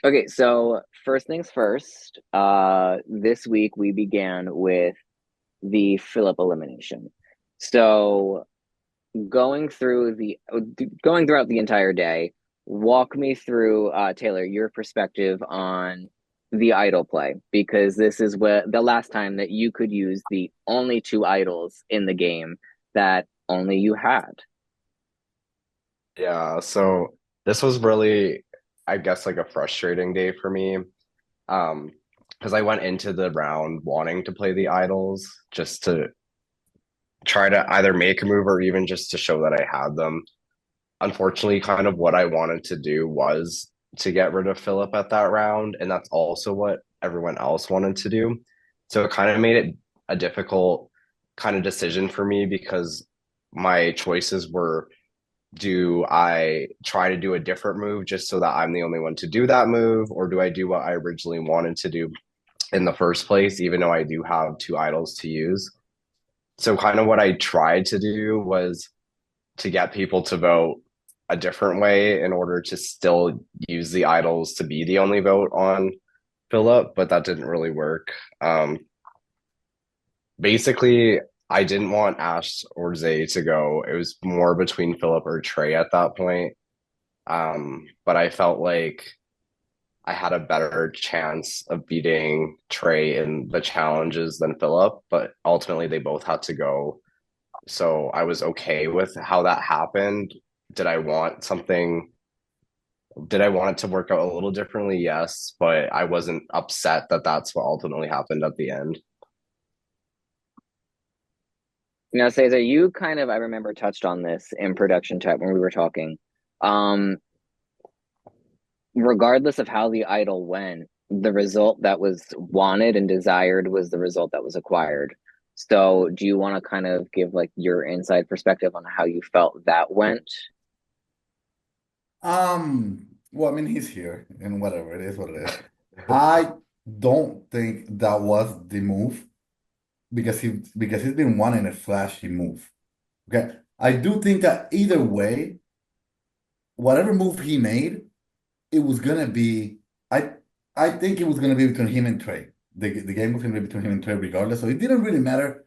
Okay, so first things first, this week we began with the Philip elimination. So going throughout the entire day, walk me through, Taylor, your perspective on the idol play, because this is what the last time that you could use the only two idols in the game that only you had. Yeah, so this was really, I guess, like a frustrating day for me. Um, because I went into the round wanting to play the idols just to try to either make a move or even just to show that I had them. Unfortunately, kind of what I wanted to do was to get rid of Philip at that round, and that's also what everyone else wanted to do. So it kind of made it a difficult kind of decision for me because my choices were, do I try to do a different move just so that I'm the only one to do that move, or do I do what I originally wanted to do in the first place, even though I do have two idols to use? So, kind of what I tried to do was to get people to vote a different way in order to still use the idols to be the only vote on Philip, but that didn't really work. Basically, I didn't want Ash or Zay to go. It was more between Philip or Trey at that point. But I felt like I had a better chance of beating Trey in the challenges than Philip, but ultimately they both had to go. So I was okay with how that happened. Did I want something? Did I want it to work out a little differently? Yes, but I wasn't upset that that's what ultimately happened at the end. Now, Cesar, you kind of, I remember, touched on this in production chat when we were talking. Um, Regardless of how the idol went, the result that was wanted and desired was the result that was acquired. So, do you want to kind of give like your inside perspective on how you felt that went? Well, I mean, he's here and whatever, it is what it is. I don't think that was the move because he's been wanting a flashy move. Okay. I do think that either way, whatever move he made, it was gonna be I I think it was gonna be between him and Trey. The game was gonna be between him and Trey regardless. So it didn't really matter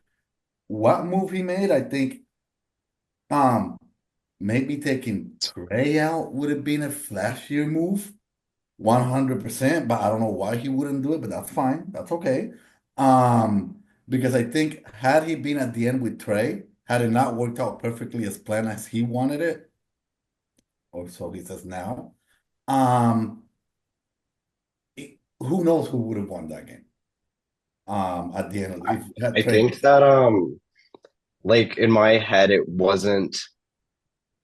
what move he made. I think um maybe taking Trey out would have been a flashier move. 100%, but I don't know why he wouldn't do it, but that's fine. That's okay. Because I think had he been at the end with Trey, had it not worked out perfectly as planned as he wanted it, or so he says now, um, who knows who would have won that game? At the end of if had I Trey. think that like in my head it wasn't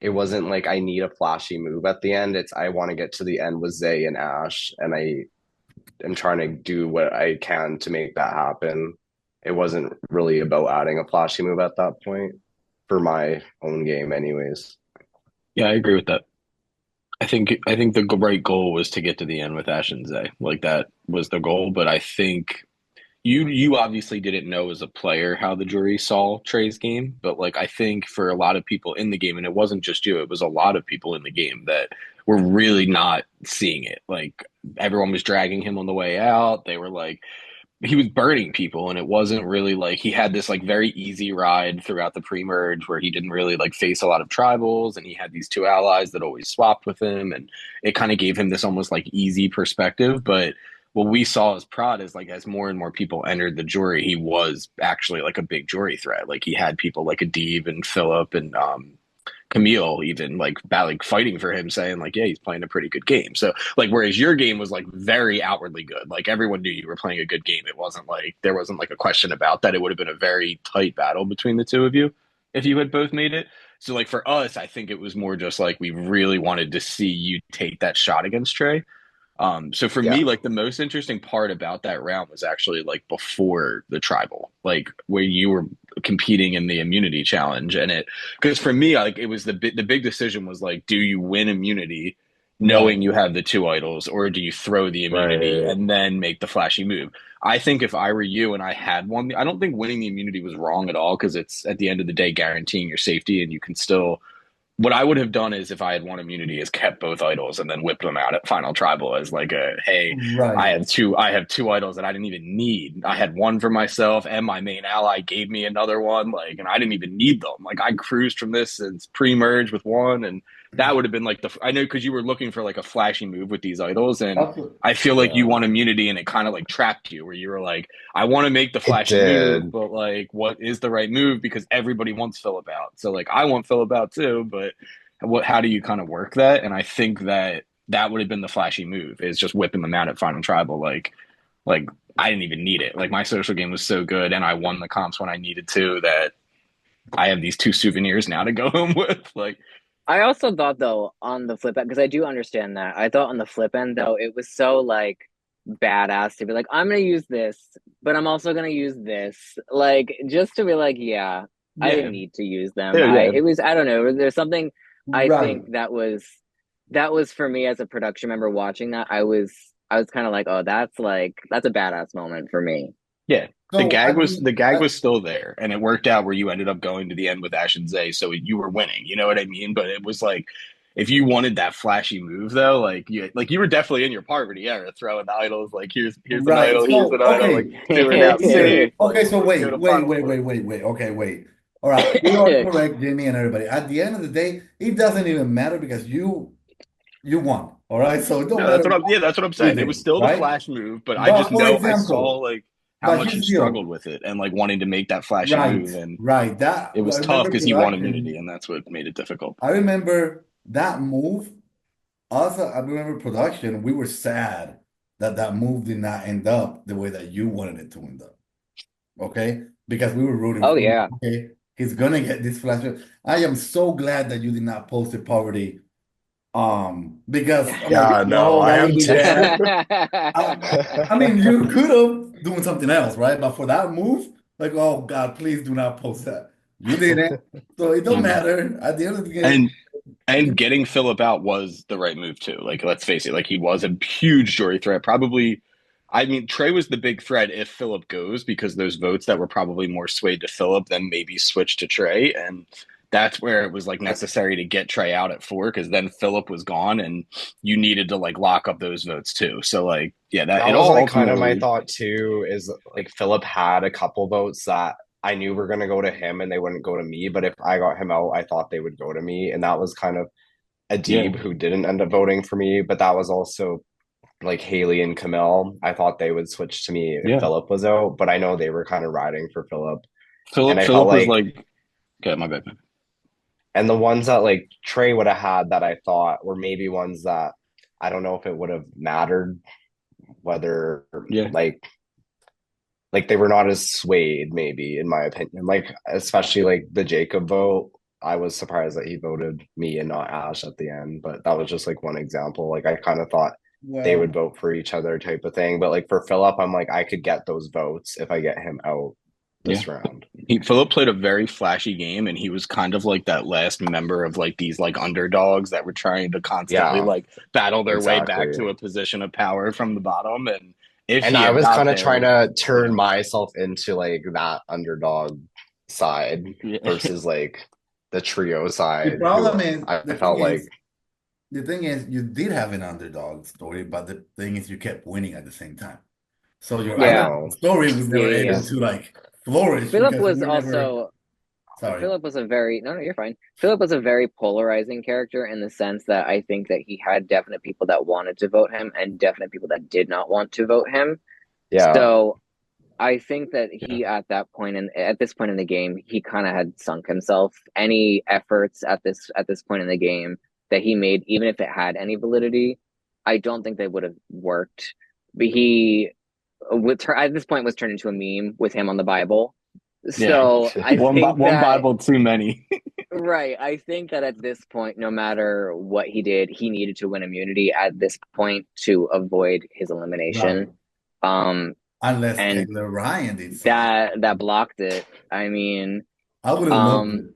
like I need a flashy move at the end. It's I want to get to the end with Zay and Ash, and I am trying to do what I can to make that happen. It wasn't really about adding a flashy move at that point for my own game, anyways. Yeah, I agree with that. I think the right goal was to get to the end with Ash and Zay. Like that was the goal, but I think you obviously didn't know as a player how the jury saw Trey's game, but like I think for a lot of people in the game, and it wasn't just you, it was a lot of people in the game that were really not seeing it. Like everyone was dragging him on the way out. They were like he was burning people, and it wasn't really like he had this like very easy ride throughout the pre-merge where he didn't really like face a lot of tribals, and he had these two allies that always swapped with him, and it kind of gave him this almost like easy perspective. But what we saw as Prod is like as more and more people entered the jury, he was actually like a big jury threat. Like he had people like Adib and Philip and Camille even like fighting for him, saying like, yeah, he's playing a pretty good game. So like, whereas your game was like very outwardly good, like everyone knew you were playing a good game. It wasn't like there wasn't like a question about that. It would have been a very tight battle between the two of you if you had both made it. So like for us, I think it was more just like we really wanted to see you take that shot against Trey. So for Yeah. me, like the most interesting part about that round was actually like before the tribal, like where you were competing in the immunity challenge, and it because for me, like it was the big decision was like, do you win immunity, Right. knowing you have the two idols, or do you throw the immunity Right. and then make the flashy move? I think if I were you and I had one, I don't think winning the immunity was wrong at all because it's at the end of the day guaranteeing your safety, and you can still what I would have done is if I had won immunity is kept both idols and then whipped them out at final tribal as like a hey, Right. I have two idols that I didn't even need. I had one for myself and my main ally gave me another one, like, and I didn't even need them. Like I cruised from this since pre-merge with one, and that would have been like the I know because you were looking for like a flashy move with these idols, and Absolutely. I feel like you Yeah, won immunity and it kind of like trapped you where you were like, I want to make the it flashy move, did. but like, what is the right move? Because everybody wants Philip out. So like, I want Philip out too, but how do you kind of work that? And I think that that would have been the flashy move is just whipping them out at final tribal. Like I didn't even need it. Like my social game was so good, and I won the comps when I needed to. That I have these two souvenirs now to go home with. Like, I also thought though on the flip end, because I do understand that. I thought on the flip end though, it was so like badass to be like, I'm gonna use this, but I'm also gonna use this. Like just to be like, yeah, I yeah, didn't need to use them. yeah, yeah. It was I don't know, there's something I Right. think that was for me as a production member watching that, I was kind of like, oh, that's a badass moment for me. Yeah, So I the mean, gag was still there, and it worked out where you ended up going to the end with Ash and Zay, so you were winning. You know what I mean? But it was like if you wanted that flashy move though, like you were definitely in your poverty era throwing the idols. Like here's an right. idol, here's So an idol. Like okay. figuring So out here. safe. Okay. Like So let's go to final four. wait. Okay. Wait. All right. You are correct, Jamie, and everybody. At the end of the day, it doesn't even matter because you won. All right. So it don't No, matter that's what I'm. what Yeah, that's what I'm we saying. It was did, still the right? flash move, but I But just for know I saw example, like how but much you here's the deal. struggled with it and like wanting to make that flashy Right. move, and Right. That it was I tough remember because he won production. immunity, and that's what made it difficult. I remember that move. Also, I remember production. We were sad that that move did not end up the way that you wanted it to end up. Okay, because we were rooting Oh for him. yeah. Okay, he's gonna get this flash. I am so glad that you did not post it poverty. Because I'm like, Yeah, no, no, I that would am be too. bad. I, I mean, you could have doing something else, right? But for that move, like, oh God, please do not post that. You didn't, so it don't Mhm. matter. At the end of the game, And getting Philip out was the right move too. Like let's face it, like he was a huge jury threat. Probably, I mean, Trey was the big threat if Philip goes because those votes that were probably more swayed to Philip then maybe switched to Trey, and that's where it was like necessary to get Trey out at 4 because then Philip was gone and you needed to like lock up those votes too. So like yeah, that That it was all like kind of my ultimately thought too, is like Philip had a couple votes that I knew were gonna go to him and they wouldn't go to me. But if I got him out, I thought they would go to me. And that was kind of yeah Adib who didn't end up voting for me, but that was also like Haley and Camille. I thought they would switch to me if yeah. Philip was out, but I know they were kind of riding for Philip. And Philip I felt Philip was like, like, okay, my bad. and the ones that like Trey would have had that I thought were maybe ones that I don't know if it would have mattered whether Yeah, like they were not as swayed, maybe in my opinion. Like especially like the Jacob vote. I was surprised that he voted me and not Ash at the end, but that was just like one example. Like I kind of thought they would well, vote for each other type of thing. But like for Philip, I'm like I could get those votes if I get him out yeah. this round. Philip played a very flashy game, and he was kind of like that last member of like these like underdogs that were trying to constantly Yeah, like battle their way back exactly. to a position of power from the bottom. And if And he I had was got kind of trying there, to turn yeah, myself into like that underdog side yeah, versus like the trio the side who problem is I felt like the thing is you did have an underdog story, but the thing is you kept winning at the same time. So your I Yeah. underdog know story was Yeah, never yeah, able yeah. is to like flourish Philip because you was were never also sorry. Philip was a very no, no, you're fine. Philip was a very polarizing character in the sense that I think that he had definite people that wanted to vote him and definite people that did not want to vote him. yeah. So I think that yeah, he at this point in the game, he kind of had sunk himself. Any efforts at this point in the game that he made, even if it had any validity, I don't think they would have worked. But he at this point was turned into a meme with him on the Bible. yeah. So I think One that Bible too many. right, I think that at this point, no matter what he did, he needed to win immunity at this point to avoid his Right. elimination. Um, Unless and Taylor Ryan did something. that blocked it. I mean, I would have loved um, it.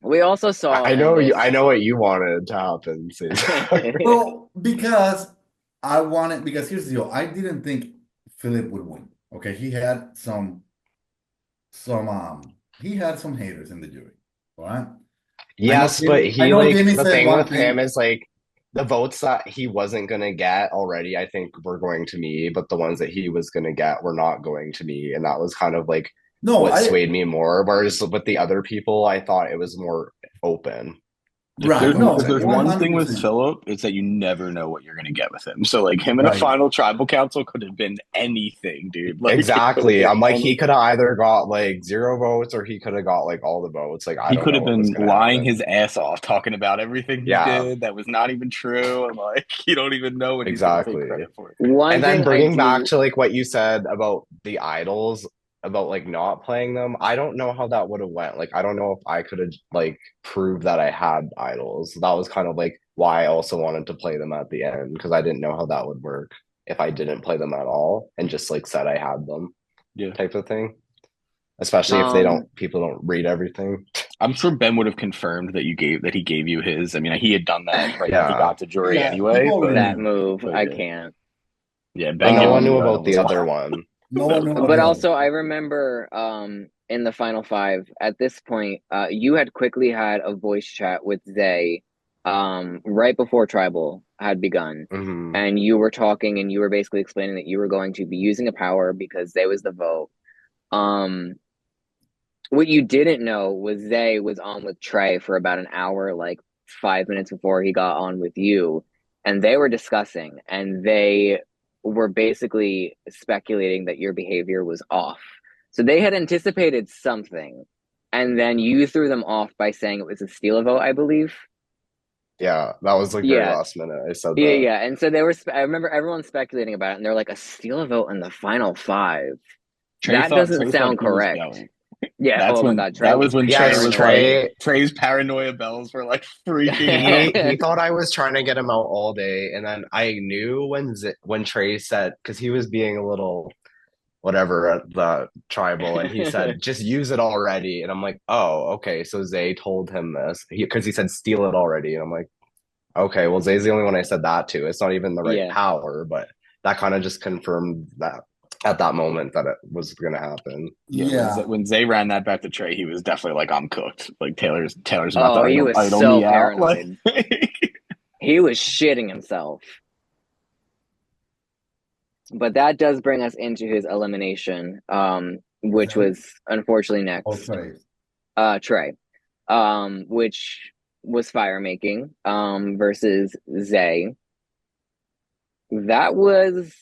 we also saw I in know you. I this. know what you wanted to happen, Cesar. Well, because I wanted because here's the deal. I didn't think Philip would win. Okay, he had some haters in the jury. All right. Yes, but I he know like Jamie the said thing one with him thing. is like the votes that he wasn't gonna get already, I think were going to me, but the ones that he was gonna get were not going to me. And that was kind of like No, what I swayed me more. Whereas with the other people, I thought it was more open. right. No, If there's one thing with 100%. Philip, it's that you never know what you're gonna get with him. So like him in a Right. final tribal council could have been anything, dude. Like it could have Exactly. been I'm like, he any could have either got like 0 votes or he could have got like all the votes. Like, I he don't could know have what was been gonna lying happen. his ass off, talking about everything he Yeah, did that was not even true, and like you don't even know what he's gonna take exactly. credit for. One And then thing I bringing back do, to like what you said about the idols, about like not playing them, I don't know how that would have went. Like, I don't know if I could have like proved that I had idols. That was kind of like why I also wanted to play them at the end because I didn't know how that would work if I didn't play them at all and just like said I had them Yeah. type of thing. Especially if um, people don't read everything. I'm sure Ben would have confirmed that he gave you his. I mean, he had done that right when he Yeah, got to jury Yeah, anyway, people already that knew. move, but I yeah. can't. Yeah, but Ben no giving one knew you about the was other wild. one. No one knew about But the other. also, I remember in the final five, at this point, you had quickly had a voice chat with Zay right before Tribal had begun. Hmm. And you were talking and you were basically explaining that you were going to be using a power because Zay was the vote. Um, what you didn't know was Zay was on with Trey for about an hour, like 5 minutes before he got on with you, and they were discussing, and they were basically speculating that your behavior was off. So they had anticipated something, and then you threw them off by saying it was a steal a vote, I believe. Yeah, that was like very Yeah, last minute. I said yeah, that. yeah. And so they were. I remember everyone speculating about it, and they're like, a steal a vote in the final five. That doesn't Trey thought sound he was correct. going. Yeah. Oh my God, Trey That was was when Trey Yes, was like paranoid. Trey's paranoia bells were like freaking out. he thought I was trying to get him out all day, and then I knew when Trey said because he was being a little whatever at the tribal, and he said just use it already, and I'm like, oh, okay. So Zay told him this because he said steal it already, and I'm like, okay, well Zay's the only one I said that to. It's not even the right Yeah. power, but that kind of just confirmed that at that moment that it was going to happen. Yeah, Yeah. when Zay ran that back to Trey, he was definitely like, "I'm cooked." Like Taylor's about to Oh, he was idol so me out. Like, paranoid. He was shitting himself. But that does bring us into his elimination, which Zay was unfortunately or next. Trey. Trey, which was fire making, versus Zay. That was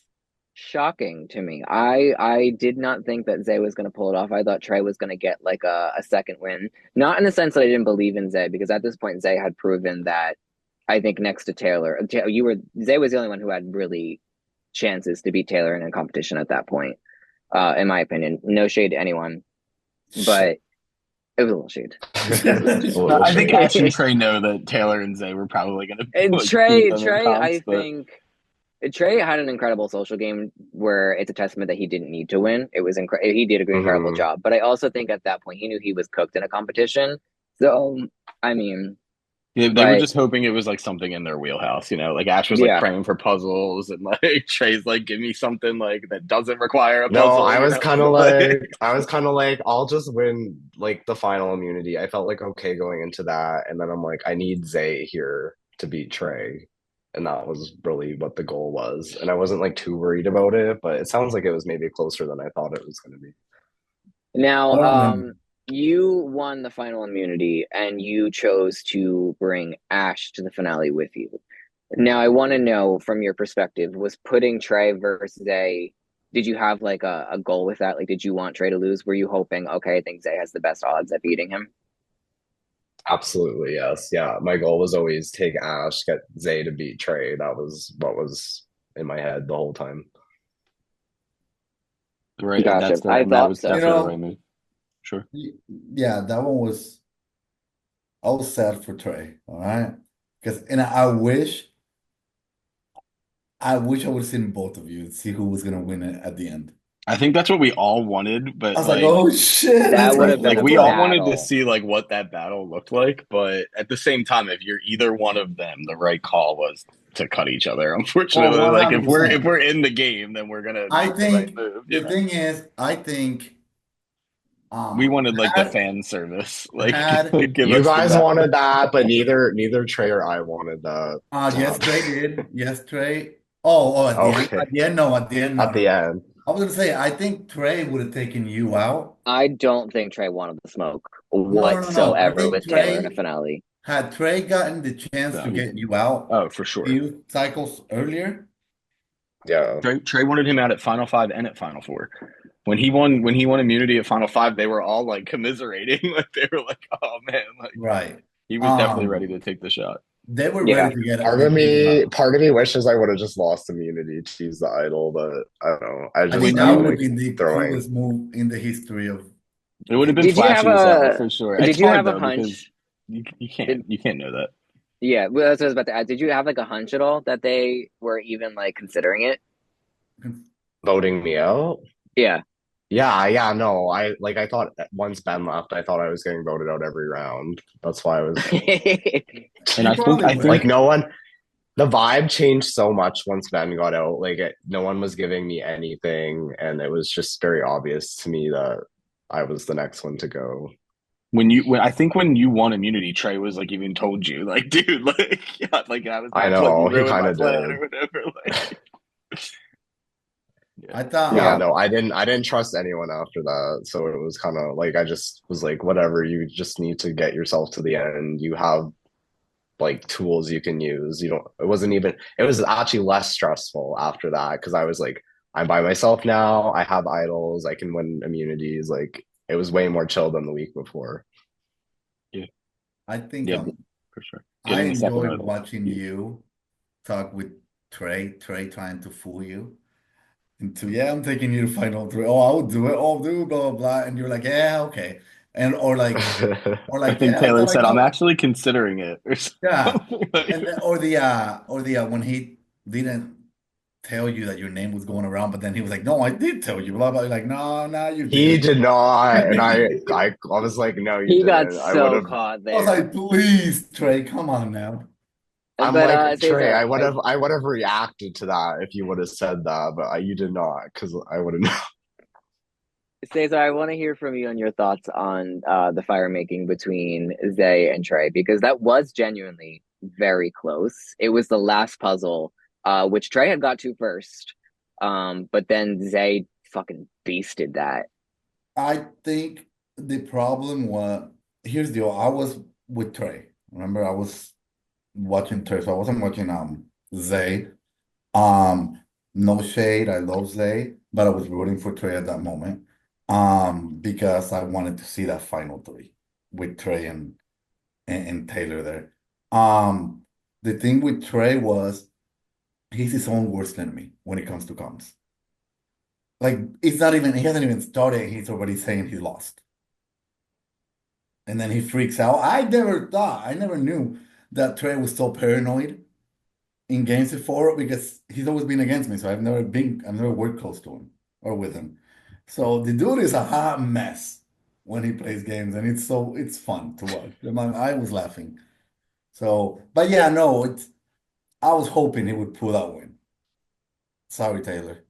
shocking to me. I did not think that Zay was going to pull it off. I thought Trey was going to get like a second win. Not in the sense that I didn't believe in Zay, because at this point Zay had proven that, I think next to Taylor, Zay was the only one who had really chances to beat Taylor in a competition at that point. In my opinion, no shade to anyone, but it was a little shade. A no, little I think shade. Ash and Trey know that Taylor and Zay were probably going to And like beat Trey, them in I comps, but think Trey had an incredible social game where it's a testament that he didn't need to win. It was he did an incredible Hmm. job, but I also think at that point he knew he was cooked in a competition. So I mean, yeah, they were but just hoping it was like something in their wheelhouse, you know. Like Ash was like yeah, praying for puzzles, and like Trey's like, "Give me something like that doesn't require a No, puzzle," you know. I was kind of like, I'll just win like the final immunity. I felt like okay going into that, and then I'm like, I need Zay here to beat Trey, and that was really what the goal was. And I wasn't like too worried about it, but it sounds like it was maybe closer than I thought it was going to be. I now don't remember. you won the final immunity and you chose to bring Ash to the finale with you. Now I want to know from your perspective, was putting Trey versus Zay, did you have like a goal with that? Like, did you want Trey to lose? Were you hoping, okay, I think Zay has the best odds at beating him? Absolutely, yes. Yeah, my goal was always take Ash, get Zay to beat Trey. That was what was in my head the whole time. Right, Gotcha. I that thought was You so. definitely the right know, move. Sure. yeah, that one was. I was sad for Trey. All right, because and I wish I would have seen both of you see who was gonna win it at the end. I think that's what we all wanted, I but was like, oh shit, That it's would my have been like a favorite we all player. wanted to battle. see like what that battle looked like, but at the same time, if you're either one of them, the right call was to cut each other. Oh, Unfortunately, like if 100%. we're in the game, then we're gonna I make the right think move, you the know? thing is, I think We wanted like the Had fan service. Like had give You us the guys battle. wanted that, but neither Trey or I wanted that to yes, happen. Trey did. Yes, Trey. Oh, at the end. Okay, At the end, no. At the end, no, at no, the no. end. I was gonna say, I think Trey would have taken you out. I don't think Trey wanted the smoke No, no, no, no. I whatsoever think with Taylor in a Trey finale. had Trey gotten the chance No, to he get didn't. you out Oh, for sure. few cycles earlier. Yeah. Trey wanted him out at Final Five and at Final Four. When he won immunity at Final Five, they were all like commiserating. Like they were like, "Oh man!" Like Right. he was definitely ready Um, to take the shot. they were Yeah. ready to get Part to of get you me, out. part of me wishes I would have just lost immunity to use the idol, but I don't know. I think When that I would you, have like been the throwing. coolest move in the history of it would have been games. Did you have flashy as hell a for sure. It's did you hard have a though because hunch? you Did, can't know that. yeah, well, that's what I was about to add. Did you have like a hunch at all that they were even like considering it? Voting me out. Yeah. Yeah, no. I thought once Ben left, I thought I was getting voted out every round. That's why I was And You probably I like were. think no one. The vibe changed so much once Ben got out. No one was giving me anything, and it was just very obvious to me that I was the next one to go. when you won immunity, Trey was like even told you like, dude, like yeah, like I was I like you know he ruined kind my of plan did. or whatever. Like yeah, I thought, Yeah, Yeah. no, I didn't trust anyone after that. So it was kind of like I just was like, whatever, you just need to get yourself to the end. You have like tools you can use. You don't it was actually less stressful after that because I was like, I'm by myself now. I have idols, I can win immunities. Like it was way more chill than the week before. yeah, I think yeah, for sure. I Getting the second enjoyed idol was watching huge. you talk with Trey trying to fool you into, yeah, I'm taking you to final three. Oh, I'll do it. Oh, do blah, blah, blah. And you're like, yeah, okay. And I think yeah, I Taylor thought I said, "I'm got, actually considering it," or yeah. something. Like, And when he didn't tell you that your name was going around, but then he was like, no, I did tell you, blah, blah. You're like, no, no, you He didn't. did not, and I I was like, no, you He got didn't. I would so have. caught was there. like, please, Trey, come on now. I'm But like Trey. Cesar, I would have reacted to that if you would have said that, but you did not because I would have. I want to hear from you on your thoughts on the fire making between Zay and Trey because that was genuinely very close. It was the last puzzle, which Trey had got to first, but then Zay fucking beasted that. I think the problem was, here's the deal. I was with Trey. Remember, I was watching Trey, so I wasn't watching Zay. Um, no shade, I love Zay, but I was rooting for Trey at that moment. Because I wanted to see that final three with Trey and Taylor there. The thing with Trey was he's his own worst enemy when it comes to comms. Like it's not even he hasn't even started, he's already saying he lost. And then he freaks out. I never knew that Trey was so paranoid in games before because he's always been against me. So I've never worked close to him or with him. So the dude is a hot mess when he plays games, and it's fun to watch. I was laughing. So, but yeah, no, I was hoping he would pull that win. Sorry, Taylor,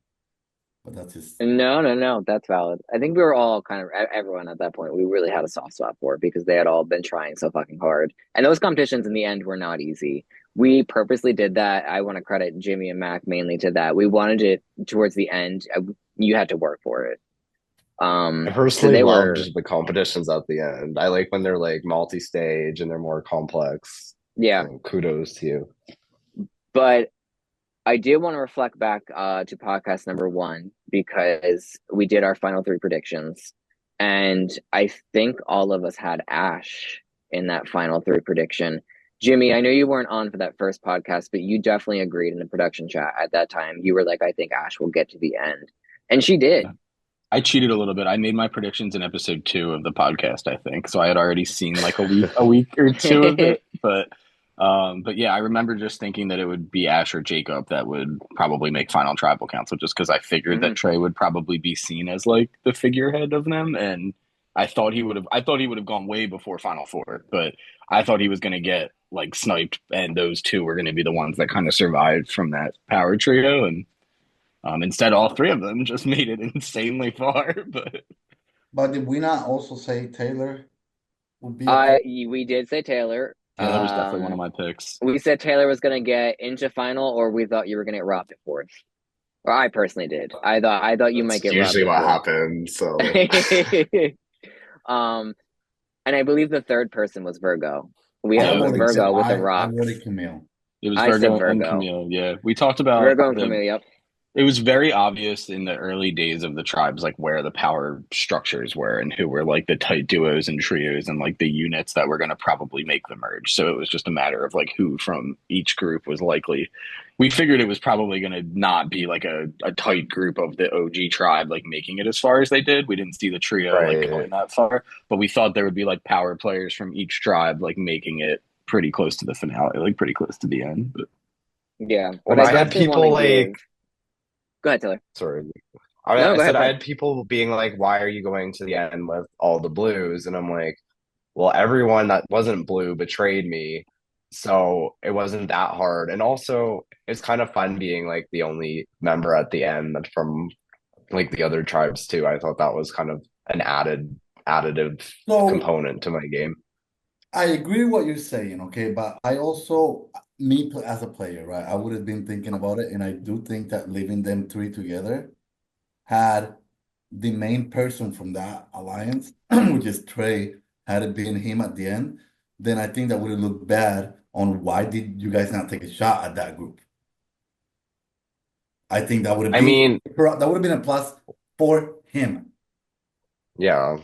but that's just No, no, no, that's valid. I think we were all kind of everyone at that point. We really had a soft spot for it because they had all been trying so fucking hard, and those competitions in the end were not easy. We purposely did that. I want to credit Jimmy and Mac mainly to that. We wanted it towards the end. You had to work for it. I So personally they loved were, the competitions at the end. I like when they're like multi-stage and they're more complex. yeah. So kudos to you. But I did want to reflect back to podcast number one because we did our final three predictions. And I think all of us had Ash in that final three prediction. Jimmy, I know you weren't on for that first podcast, but you definitely agreed in the production chat at that time. You were like, I think Ash will get to the end. And she did. I cheated a little bit. I made my predictions in episode 2 of the podcast, I think. So I had already seen like a week or two of it. But yeah, I remember just thinking that it would be Ash or Jacob that would probably make final tribal council just because I figured Mhm. that Trey would probably be seen as like the figurehead of them. And I thought he would have gone way before Final Four, but I thought he was gonna get like sniped and those two were gonna be the ones that kind of survived from that power trio and instead, all three of them just made it insanely far. But But did we not also say Taylor would be a We did say Taylor. Taylor was definitely one of my picks. We said Taylor was gonna get into final, or we thought you were gonna get robbed at fourth. Or I personally did. I thought you might That's get robbed usually at what fourth. happens. So Um, and I believe the third person was Virgo. I It was think voted so. Virgo with the I voted rocks. Camille. It was I said Virgo and Virgo. Camille. Yeah, we talked about Virgo and Camille, yep. it was very obvious in the early days of the tribes, like where the power structures were and who were like the tight duos and trios and like the units that were going to probably make the merge. So it was just a matter of like who from each group was likely. We figured it was probably going to not be like a tight group of the OG tribe, like making it as far as they did. We didn't see the trio like right. going that far, but we thought there would be like power players from each tribe, like making it pretty close to the finale, like pretty close to the end. But Yeah. When But I I had definitely want people to give. like, Go ahead, Taylor. sorry, No, I go said ahead, I bud. had people being like, "Why are you going to the end with all the blues?" And I'm like, "Well, everyone that wasn't blue betrayed me, so it wasn't that hard." And also, it's kind of fun being like the only member at the end that from like the other tribes too. I thought that was kind of an additive So component to my game. I agree with what you're saying, okay, but I also, as a player, right, I would have been thinking about it, and I do think that leaving them three together had the main person from that alliance, which is Trey, had it been him at the end, then I think that would have looked bad on why did you guys not take a shot at that group. I think that would have I been mean, a plus for him. yeah.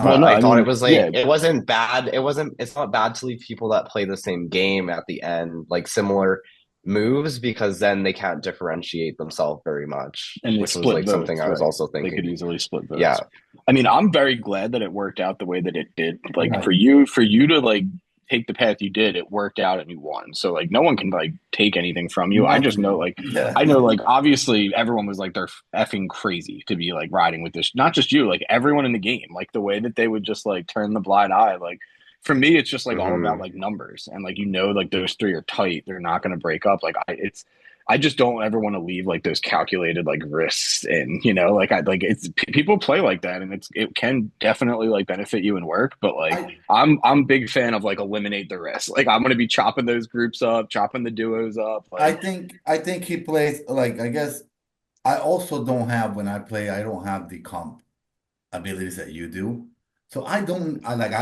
well, But Um, no, I I thought it mean, was like yeah, it wasn't bad. It's not bad to leave people that play the same game at the end, like similar moves, because then they can't differentiate themselves very much, and they which was split like something votes, I was right? also They could thinking. easily split Yeah, votes. I mean, I'm very glad that it worked out the way that it did. Like right. for you to like take the path you did, it worked out and you won. So like no one can like take anything from you. I just know Nothing. like Yeah. I know like obviously everyone was like they're effing crazy to be like riding with this. Not just you, like everyone in the game. Like the way that they would just like turn the blind eye. Like for me, it's just like all about hmm like numbers and like like those three are tight. They're not going to break up. I just don't ever want to leave like those calculated like risks and like I like it's people play like that and it can definitely like benefit you and work, but like I I'm a big fan of like eliminate the risk. Like I'm gonna be chopping those groups up, chopping the duos up. Like I think he plays like I guess I also don't have when I play, I don't have the comp abilities that you do. So I'm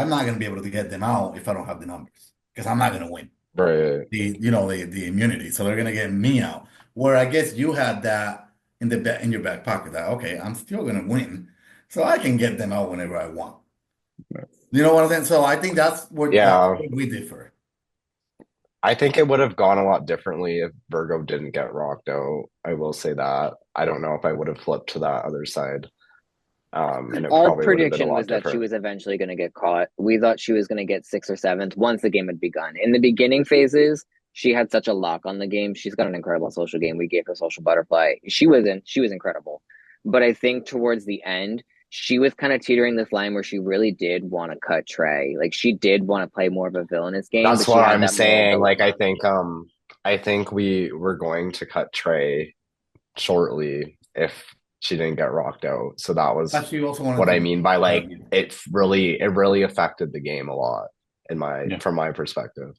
not gonna be able to get them out if I don't have the numbers. Because I'm not gonna win right. the immunity. So they're gonna get me out. Where I guess you had that in your back pocket that okay, I'm still gonna win. So I can get them out whenever I want. You know what I'm saying? So I think that's Yeah, where we differ. I think it would have gone a lot differently if Virgo didn't get rocked out. I will say that. I don't know if I would have flipped to that other side. And it Our probably would have been a prediction was lot that she different. was eventually going to get caught. We thought she was going to get sixth or seventh once the game had begun. In the beginning phases, she had such a lock on the game. She's got an incredible social game. We gave her social butterfly. She was incredible. But I think towards the end, she was kind of teetering this line where she really did want to cut Trey. Like she did want to play more of a villainous game, That's but she what had I'm that moral saying. Like dilemma. I think we were going to cut Trey shortly if she didn't get rocked out. So that was But she also wanted what to I be mean by like pregnant. it really affected the game a lot yeah. from my perspective.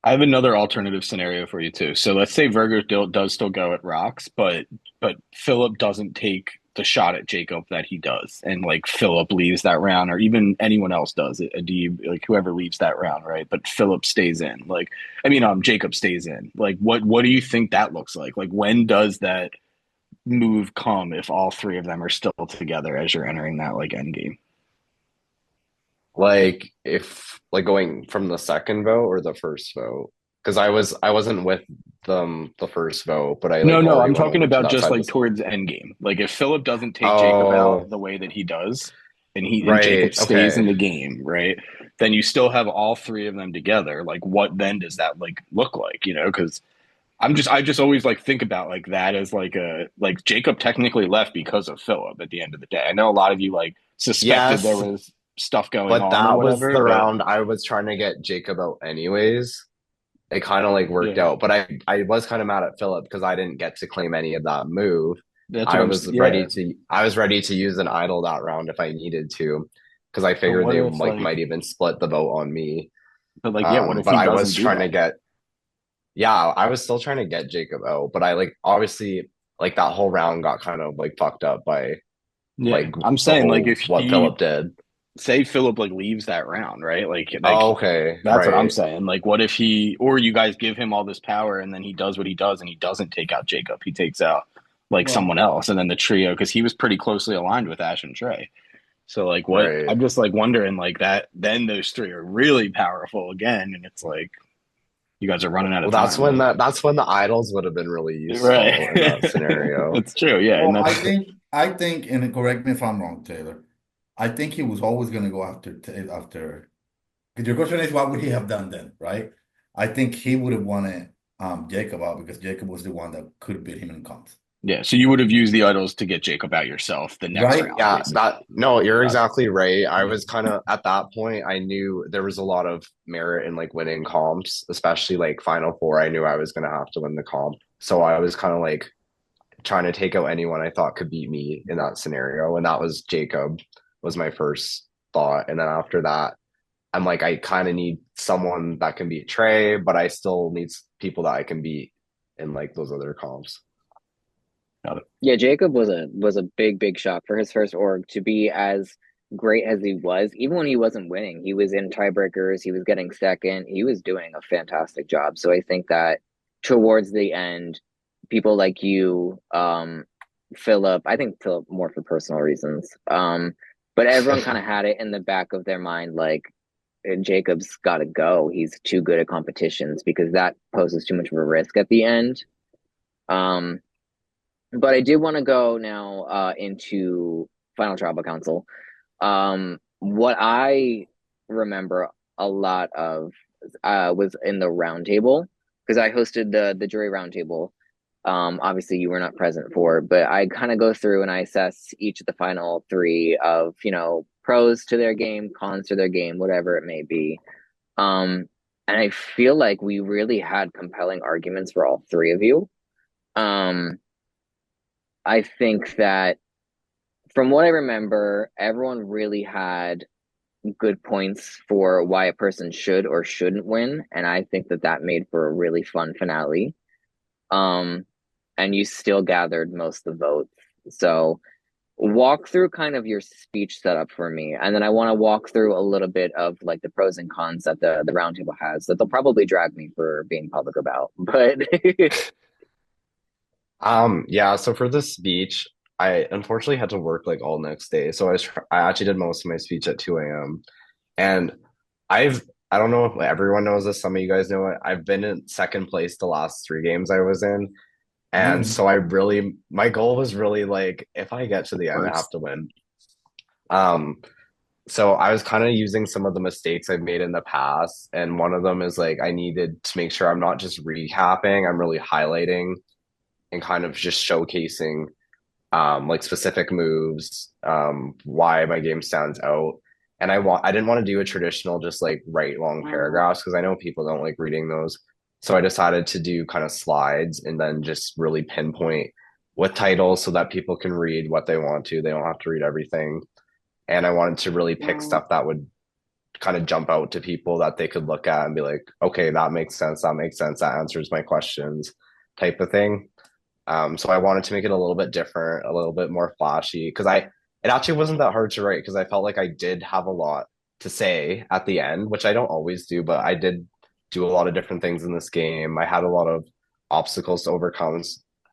I have another alternative scenario for you too. So let's say Virgo does still go at rocks, but Philip doesn't take the shot at Jacob that he does, and like Philip leaves that round, or even anyone else does it. Adib, like whoever leaves that round, right? But Philip stays in. Like I mean, Jacob stays in. Like what do you think that looks like? Like when does that move come if all three of them are still together as you're entering that like end game? Like if like going from the second vote or the first vote. Because I wasn't with them the first vote, but I No, like no, already I'm went talking over to about that just side of like the towards end game. Like if Philip doesn't take Jacob out Oh, the way that he does, and right. Jacob stays Okay. in the game, right? Then you still have all three of them together. Like what then does that like look like? Because I just always like think about like that as like a like Jacob technically left because of Philip at the end of the day. I know a lot of you like suspected there Yes, was stuff going but on or that was whatever, the but round I was trying to get Jacob out anyways. It kind of like worked yeah. out, but I was kind of mad at Philip because I didn't get to claim any of that move. That's what yeah. I was ready to use an idol that round if I needed to, because I But figured what they if like like might even split the vote on me. but like yeah, what if But he I was doesn't do trying to that? get yeah, I was still trying to get Jacob out, but I like obviously like that whole round got kind of like fucked up by Yeah. like I'm the saying like whole if what he Philip did. say Philip like leaves that round, right? Like Oh, okay, that's what I'm right. saying. Like what if he or you guys give him all this power and then he does what he does and he doesn't take out Jacob. He takes out like Well, someone else and then the trio because he was pretty closely aligned with Ash and Trey. So like what Right. I'm just like wondering like that then those three are really powerful again and it's like you guys are running out Well, of time. Like that's when the idols would have been really right. useful in that scenario. That's true. Yeah, and well, that's I think, and correct me if I'm wrong, Taylor. I think he was always going to go after. Because your question is, what would he have done then, right? I think he would have wanted Jacob out because Jacob was the one that could beat him in comps, yeah. So you would have used the idols to get Jacob out yourself the next right? round, Yeah, basically. that no, you're Got it. exactly right. I Yeah. was kind of at that point, I knew there was a lot of merit in like winning comps, especially like Final Four. I knew I was gonna have to win the comp. So I was kind of like trying to take out anyone I thought could beat me in that scenario. And that was Jacob was my first thought. And then after that, I'm like, I kind of need someone that can beat Trey, but I still need people that I can beat in like those other comps. Got it. Yeah, Jacob was a big shock for his first org to be as great as he was. Even when he wasn't winning, he was in tiebreakers, he was getting second, he was doing a fantastic job. So I think that towards the end, people like you, Philip, I think Philip more for personal reasons. But everyone kind of had it in the back of their mind, like Jacob's got to go. He's too good at competitions because that poses too much of a risk at the end. Um, but I do want to go now into Final Tribal Council. What I remember a lot of was in the roundtable because I hosted the jury roundtable. Obviously you were not present for, but I kind of go through and I assess each of the final three of, pros to their game, cons to their game, whatever it may be. Um, and I feel like we really had compelling arguments for all three of you. Um, I think that from what I remember, everyone really had good points for why a person should or shouldn't win, and I think that that made for a really fun finale. Um, and you still gathered most of the votes. So walk through kind of your speech setup for me, and then I want to walk through a little bit of like the pros and cons that the roundtable has that they'll probably drag me for being public about. But Yeah, so for this speech, I unfortunately had to work like all next day. So I actually did most of my speech at 2 a.m. And I don't know if everyone knows this, some of you guys know it. I've been in second place the last three games I was in. And Mm. so my goal was really like, if I get to the end, I have to win. Um, so I was kind of using some of the mistakes I've made in the past. And one of them is like, I needed to make sure I'm not just recapping, I'm really highlighting and kind of just showcasing like specific moves, why my game stands out. And I didn't want to do a traditional just like write long paragraphs because I know people don't like reading those. So I decided to do kind of slides and then just really pinpoint with titles so that people can read what they want to. They don't have to read everything. And I wanted to really pick stuff that would kind of jump out to people that they could look at and be like, okay, that makes sense. That makes sense. That answers my questions, type of thing. So I wanted to make it a little bit different, a little bit more flashy because it actually wasn't that hard to write because I felt like I did have a lot to say at the end, which I don't always do, but I did do a lot of different things in this game. I had a lot of obstacles to overcome.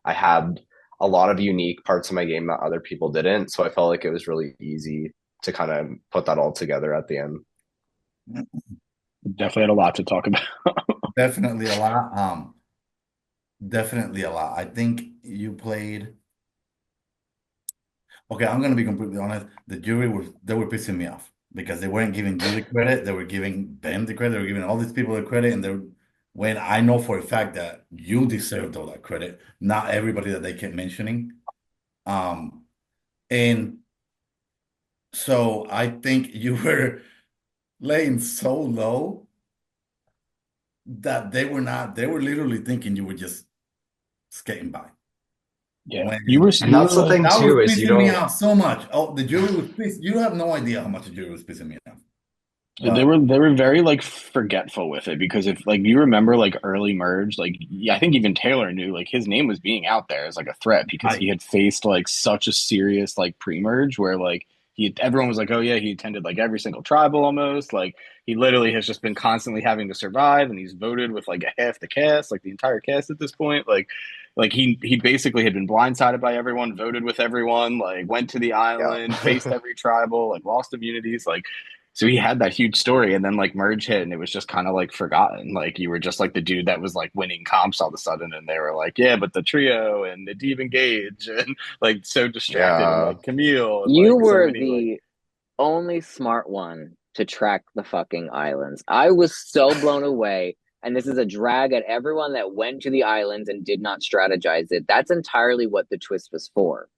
I had a lot of unique parts of my game that other people didn't, so I felt like it was really easy to kind of put that all together at the end. Definitely had a lot to talk about. Definitely a lot. Definitely a lot. I think you played. Okay, I'm gonna be completely honest. The jury they were pissing me off because they weren't giving you the credit. They were giving Ben the credit. They were giving all these people the credit, and they when I know for a fact that you deserved all that credit, not everybody that they kept mentioning. Um, and so I think you were laying so low that they were not. They were literally thinking you were just skating by. Yeah, when And that's the thing that was too, is you pissing me don't. off so much. Oh, the jury was pissed. You have no idea how much the jury was pissing me off. they But were very like forgetful with it because if like you remember like early merge, like yeah, I think even Taylor knew like his name was being out there as like a threat because I he had faced like such a serious like pre-merge where like everyone was like, oh yeah, he attended like every single tribal almost. Like he literally has just been constantly having to survive and he's voted with like a half the cast, like the entire cast at this point. Like he basically had been blindsided by everyone, voted with everyone, like went to the island, faced Yeah. every tribal, like lost immunities, like so he had that huge story, and then like merge hit, and it was just kind of like forgotten. Like you were just like the dude that was like winning comps all of a sudden, and they were like, yeah, but the trio and the Deep Engage, and like so distracted, and Yeah. like Camille, and You like so were many like the only smart one to track the fucking islands. I was so blown away. And this is a drag at everyone that went to the islands and did not strategize it. That's entirely what the twist was for,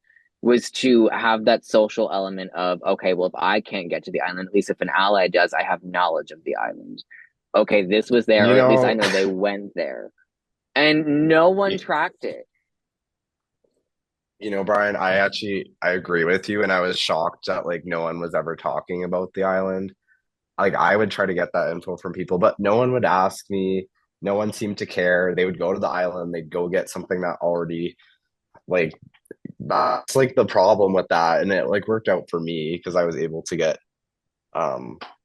was to have that social element of, okay, well, if I can't get to the island, at least if an ally does, I have knowledge of the island. Okay, this was there, You or at least I know, know they went there. And no one y- tracked it. Brian, I agree with you, and I was shocked that like no one was ever talking about the island. Like I would try to get that info from people, but no one would ask me. No one seemed to care. They would go to the island, they'd go get something that already like that's like the problem with that. And it like worked out for me because I was able to get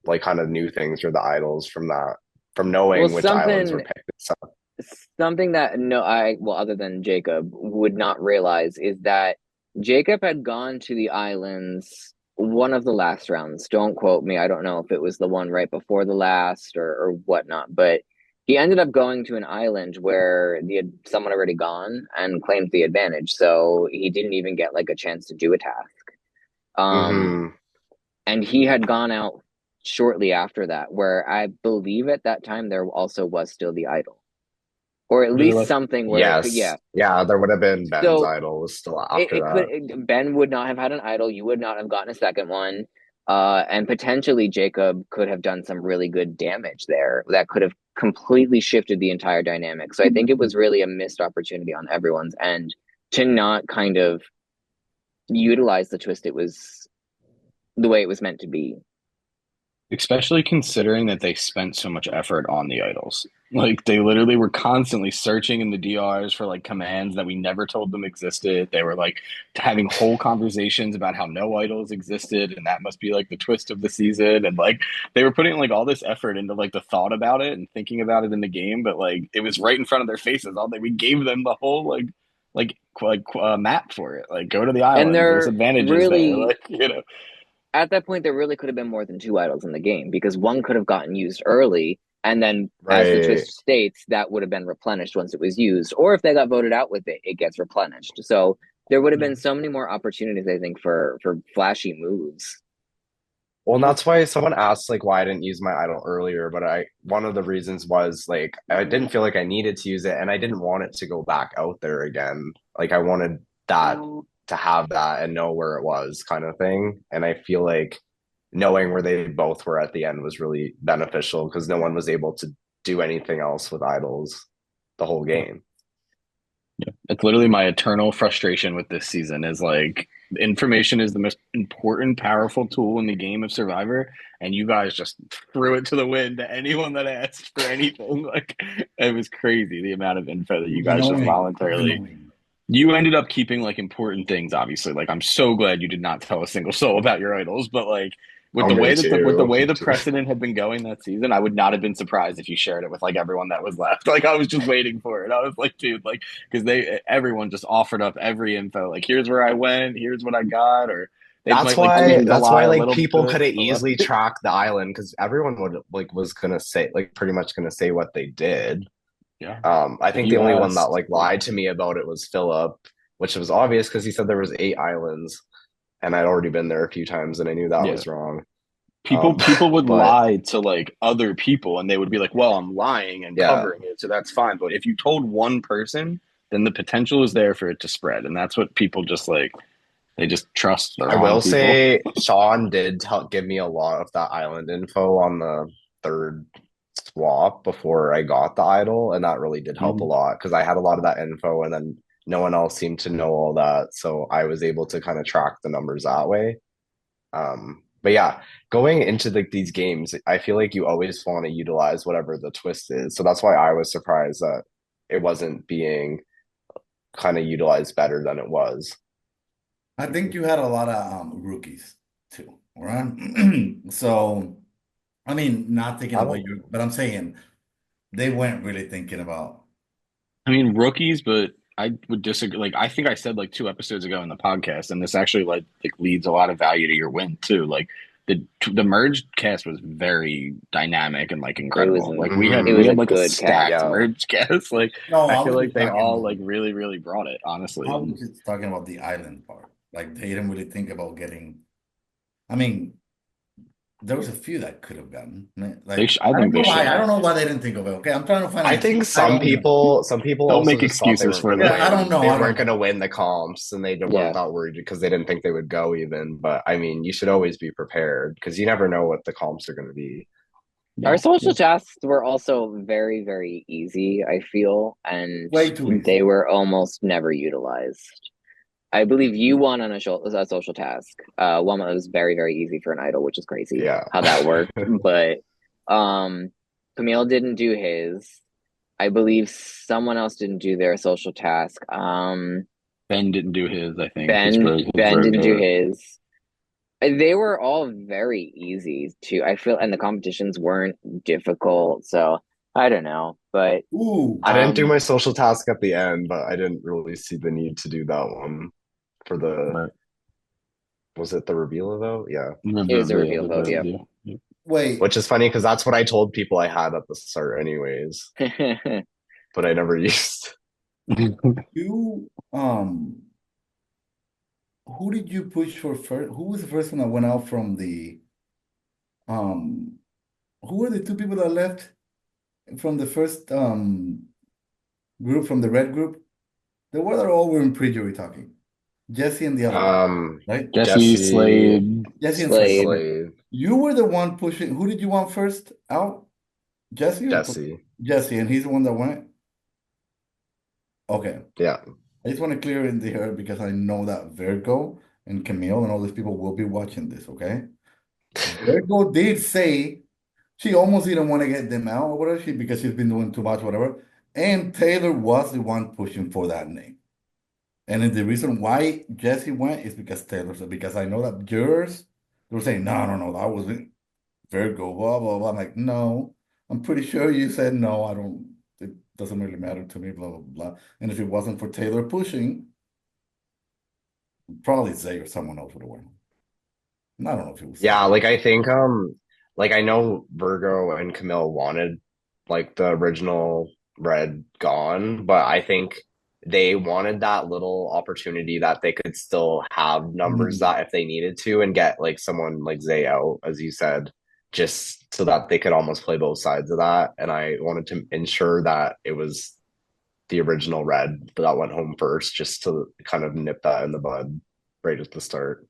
like kind of new things for the idols from that, from Well, knowing which islands were picked. So, something that no I well other than Jacob would not realize is that Jacob had gone to the islands one of the last rounds. Don't quote me. I don't know if it was the one right before the last or whatnot, but he ended up going to an island where someone already gone and claimed the advantage. So he didn't even get like a chance to do a task. Um, hmm and he had gone out shortly after that, where I believe at that time there also was still the idol or at really least was. something where it could, yes, yeah. yeah, there would have been Ben's So idol was still it, after it could that. Ben would not have had an idol. You would not have gotten a second one, and potentially Jacob could have done some really good damage there. That could have completely shifted the entire dynamic. So I think it was really a missed opportunity on everyone's end to not kind of utilize the twist. It was the way it was meant to be. Especially considering that they spent so much effort on the idols. Like they literally were constantly searching in the DRs for like commands that we never told them existed. They were like having whole conversations about how no idols existed and that must be like the twist of the season. And like they were putting like all this effort into like the thought about it and thinking about it in the game, but like it was right in front of their faces. All that we gave them the whole map for it. Like go to the And islands. There's there advantages there. really Like you know. at that point, there really could have been more than two idols in the game because one could have gotten used early, and then, as the Right. twist states, that would have been replenished once it was used. Or if they got voted out with it, it gets replenished. So there would have Yeah. been so many more opportunities, I think, for flashy moves. Well, and that's why someone asked like why I didn't use my idol earlier, but I one of the reasons was like I didn't feel like I needed to use it and I didn't want it to go back out there again. Like I wanted that to have that and know where it was kind of thing. And I feel like knowing where they both were at the end was really beneficial because no one was able to do anything else with idols the whole game. Yeah. It's literally my eternal frustration with this season is like information is the most important, powerful tool in the game of Survivor, and you guys just threw it to the wind to anyone that asked for anything. Like it was crazy the amount of info that you guys just knowing, voluntarily knowing. you ended up keeping like important things, obviously. Like I'm so glad you did not tell a single soul about your idols, but like with Oh, the me way that with the too. way the precedent had been going that season, I would not have been surprised if you shared it with like everyone that was left. Like I was just waiting for it. I was like, dude, like because everyone just offered up every info. Like here's where I went, here's what I got, or they That's might like I why mean, change a that's lie why a like little people bit. could have But like, easily tracked the island because everyone would like was gonna say like pretty much gonna say what they did. yeah, I if think the you only one that asked, like lied to me about it was Philip, which was obvious because he said there was 8 islands, and I'd already been there a few times, and I knew that yeah. was wrong. People people would But lie to like other people and they would be like, well, I'm lying and yeah, covering it, so that's fine. But if you told one person, then the potential is there for it to spread. And that's what people just like they just trust the I wrong will people. say Sean did give me a lot of that island info on the third swap before I got the idol, and that really did help a Mhm. lot because I had a lot of that info, and then no one else seemed to know all that. So I was able to kind of track the numbers that way. But yeah, going into these games, I feel like you always want to utilize whatever the twist is. So that's why I was surprised that it wasn't being kind of utilized better than it was. I think you had a lot of rookies too, right? So, I mean, not taking I away don't. but I'm saying they weren't really thinking about. I mean, rookies, but I would disagree. Like, I think I said like 2 episodes ago in the podcast, and this actually like leads a lot of value to your win too. Like the merged cast was very dynamic and like It was incredible. Like we had it Mhm. we was a had like a good cast. stacked Yeah. merged cast. Like No, I I feel was like just they talking all about. like really brought it, honestly. I was And just talking about the island part. Like they didn't really think about getting. I mean, there was a few that could have gotten. Like I I don't think know they why. should I have. don't know why they didn't think of it. Okay, I'm trying to find an I excuse. think I don't know. some people Don't also make just thought they excuses weren't for gonna Yeah, them. I don't win. know. They I don't weren't know. gonna win the comps, and they weren't Yeah. that worried because they didn't think they would go even. But I mean, you should always be prepared because you never know what the comps are gonna be. Our Yeah, social yeah. tasks were also very, very easy, I feel, and Way too they easy. were almost never utilized. I believe you won on a social task, one that was very, very easy for an idol, which is crazy Yeah. how that worked. But um, Camille didn't do his. I believe someone else didn't do their social task. Ben didn't do his. I think his Ben didn't do Virgo. his. They were all very easy to, I feel, and the competitions weren't difficult. So I don't know, but Ooh, I didn't do um, my social task at the end, but I didn't really see the need to do that one for the, But was it the reveal vote? Yeah. it was a yeah, reveal vote. Yeah. yeah. wait. Which is funny because that's what I told people I had at the start anyways, but I never used. You who did you push for first? Who was the first one that went out from the um? Who were the two people that left from the first group from the red group? The one that all were in pre-jury talking. Jesse and the other one, right? Jesse Jesse, Slade. Jesse and Slade. Slade. Okay. Slade, You were the one pushing. Who did you want first out? Jesse or Jesse. Jesse, and he's the one that went. Okay. Yeah. I just want to clear in the air because I know that Virgo and Camille and all these people will be watching this, okay? Virgo did say she almost didn't want to get them out or whatever, because she's been doing too much, whatever. And Taylor was the one pushing for that name. And then the reason why Jesse went is because Taylor said, because I know that jurors, they were saying, no, that wasn't Virgo, blah, blah, blah. I'm like, no, I'm pretty sure you said no. It doesn't really matter to me, blah, blah, blah. And if it wasn't for Taylor pushing, probably Zay or someone else would have won. I don't know if it was Zay. Yeah, like I think like I know Virgo and Camille wanted like the original red gone, but I think they wanted that little opportunity that they could still have numbers Mhm. that if they needed to and get like someone like Zay out, as you said, just so that they could almost play both sides of that. And I wanted to ensure that it was the original red that went home first, just to kind of nip that in the bud right at the start.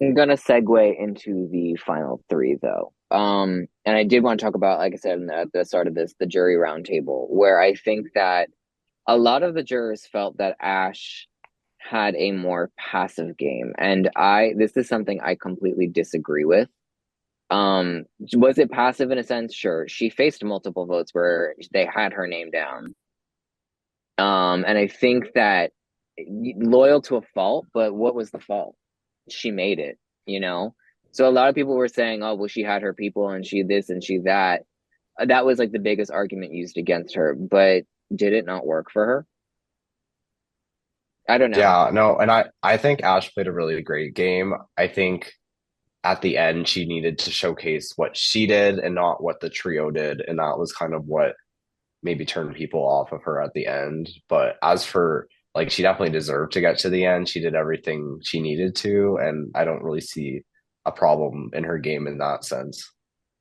I'm gonna segue into the final three though. And I did want to talk about, like I said at the start of this, the jury roundtable, where I think that a lot of the jurors felt that Ash had a more passive game, and this is something I completely disagree with. Was it passive in a sense? Sure. She faced multiple votes where they had her name down. And I think that loyal to a fault, but what was the fault? She made it, you know? So a lot of people were saying, oh, well, she had her people and she this and she that. That was like the biggest argument used against her, but did it not work for her? I don't know. Yeah, no, and I think Ash played a really great game. I think at the end she needed to showcase what she did and not what the trio did, and that was kind of what maybe turned people off of her at the end. But as for like she definitely deserved to get to the end. She did everything she needed to, and I don't really see a problem in her game in that sense.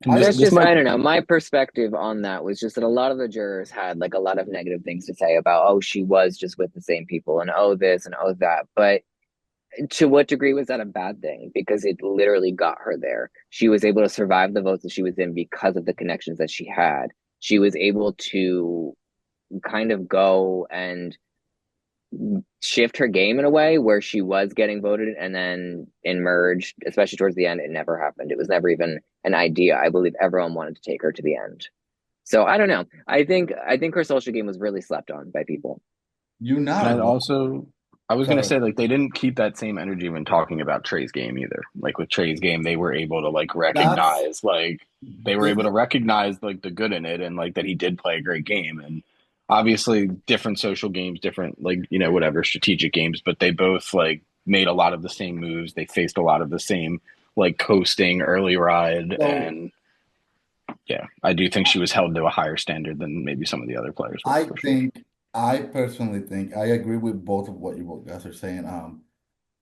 And I That's this just, might I don't know. My perspective on that was just that a lot of the jurors had like a lot of negative things to say about, oh, she was just with the same people and oh, this and oh, that. But to what degree was that a bad thing? Because it literally got her there. She was able to survive the votes that she was in because of the connections that she had. She was able to kind of go and shift her game in a way where she was getting voted and then in merged, especially towards the end, it never happened. It was never even an idea. I believe everyone wanted to take her to the end. So I don't know. I think her social game was really slept on by people. You're And not I'd wrong. also, I was gonna Sorry. say like they didn't keep that same energy when talking about Trey's game either. Like with Trey's game, they were able to like That's recognize like they were this able is to recognize like the good in it and like that he did play a great game. And obviously different social games, different like whatever strategic games, but they both like made a lot of the same moves. They faced a lot of the same like coasting early ride, so. and yeah, I do think she was held to a higher standard than maybe some of the other players were I for sure. think, I personally think, I agree with both of what you both guys are saying.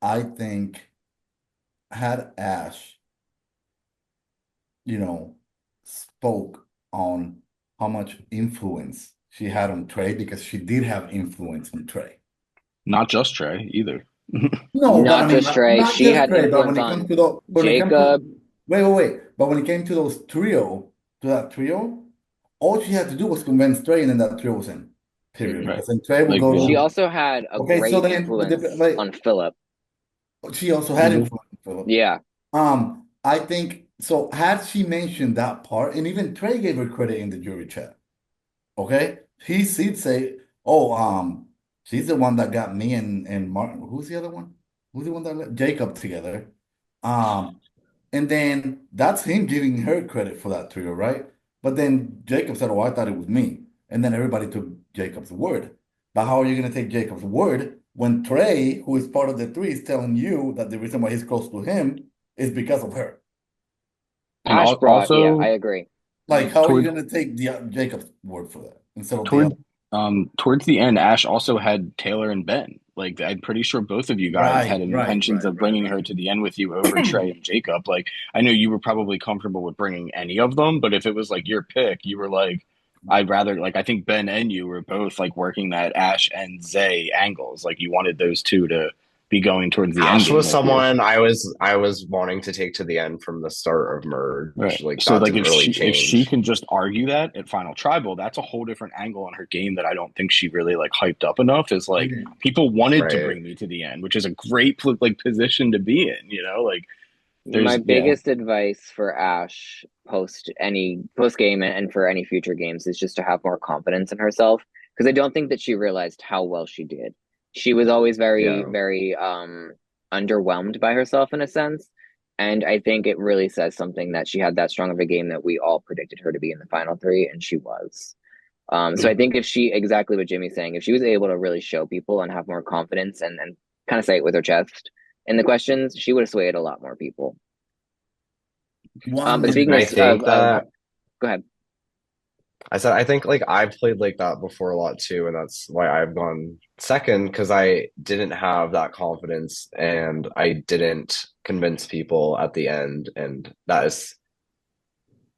I think had Ash, you know, spoke on how much influence she had on Trey because she did have influence on Trey. Not just Trey either. No, but I Not mean, just Trey. not She just had Trey, but influence when it comes on to the, when it comes to, Jacob. wait, but when it came to to that trio, all she had to do was convince Trey and then that trio was in, period. Mhm. Right. Because then Trey would Like, She well, go, also had a okay, so great then, influence like, on Philip. she also had mhm. influence, Philip. Yeah. I think so. Had she mentioned that part, and even Trey gave her credit in the jury chat. Okay, he'd say, "Oh, she's the one that got me and Martin. Who's the other one? Who's the one that let Jacob together?" Um, and then that's him giving her credit for that trio, right? But then Jacob said, "Oh, I thought it was me," and then everybody took Jacob's word. But how are you going to take Jacob's word when Trey, who is part of the three, is telling you that the reason why he's close to him is because of her? And Ash brought, yeah, I also agree. Like, how are you toward going to take the Jacob's word for that instead of the toward other? towards the end, Ash also had Taylor and Ben. Like I'm pretty sure both of you guys had intentions of bringing her to the end with you over Right. Trey and Jacob. Like I know you were probably comfortable with bringing any of them, but if it was like your pick, you were like, I'd rather like I think Ben and you were both like working that Ash and Zay angles. Like you wanted those two to be going towards the end Ash game was with you. someone I was wanting to take to the end from the start of Right. merge. Like So that like didn't really if she change. can just argue that at Final Tribal, that's a whole different angle on her game that I don't think she really like hyped up enough. Is like Okay. people wanted to Right. bring me to the end, which is a great like position to be in. Like My there's yeah. biggest advice for Ash post game and for any future games is just to have more confidence in herself because I don't think that she realized how well she did. She was always very, Yeah. very underwhelmed by herself in a sense. And I think it really says something that she had that strong of a game that we all predicted her to be in the final three, and she was. So I think if she, exactly what Jimmy's saying, if she was able to really show people and have more confidence and kind of say it with her chest in the questions, she would have swayed a lot more people. But One, speaking And I of, think that go ahead. I think like I've played like that before a lot too, and that's why I've gone second because I didn't have that confidence and I didn't convince people at the end. And that is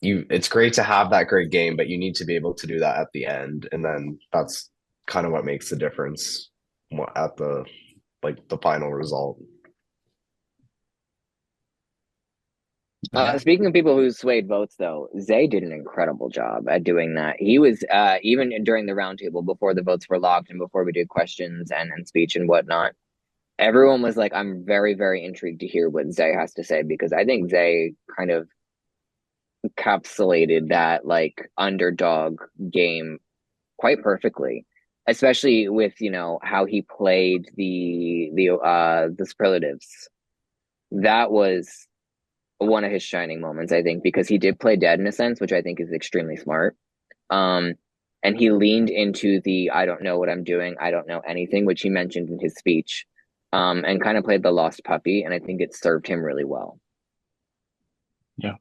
it's great to have that great game, but you need to be able to do that at the end. And then that's kind of what makes the difference at the like the final result. yeah, Speaking of people who swayed votes, though, Zay did an incredible job at doing that. He was even during the roundtable before the votes were locked and before we did questions and speech and whatnot. Everyone was like, "I'm very, very intrigued to hear what Zay has to say," because I think Zay kind of encapsulated that like underdog game quite perfectly, especially with how he played the superlatives. That was one of his shining moments, I think, because he did play dead in a sense, which I think is extremely smart. Um, and he leaned into the "I don't know what I'm doing, I don't know anything," which he mentioned in his speech, and kind of played the lost puppy, and I think it served him really well. Yeah.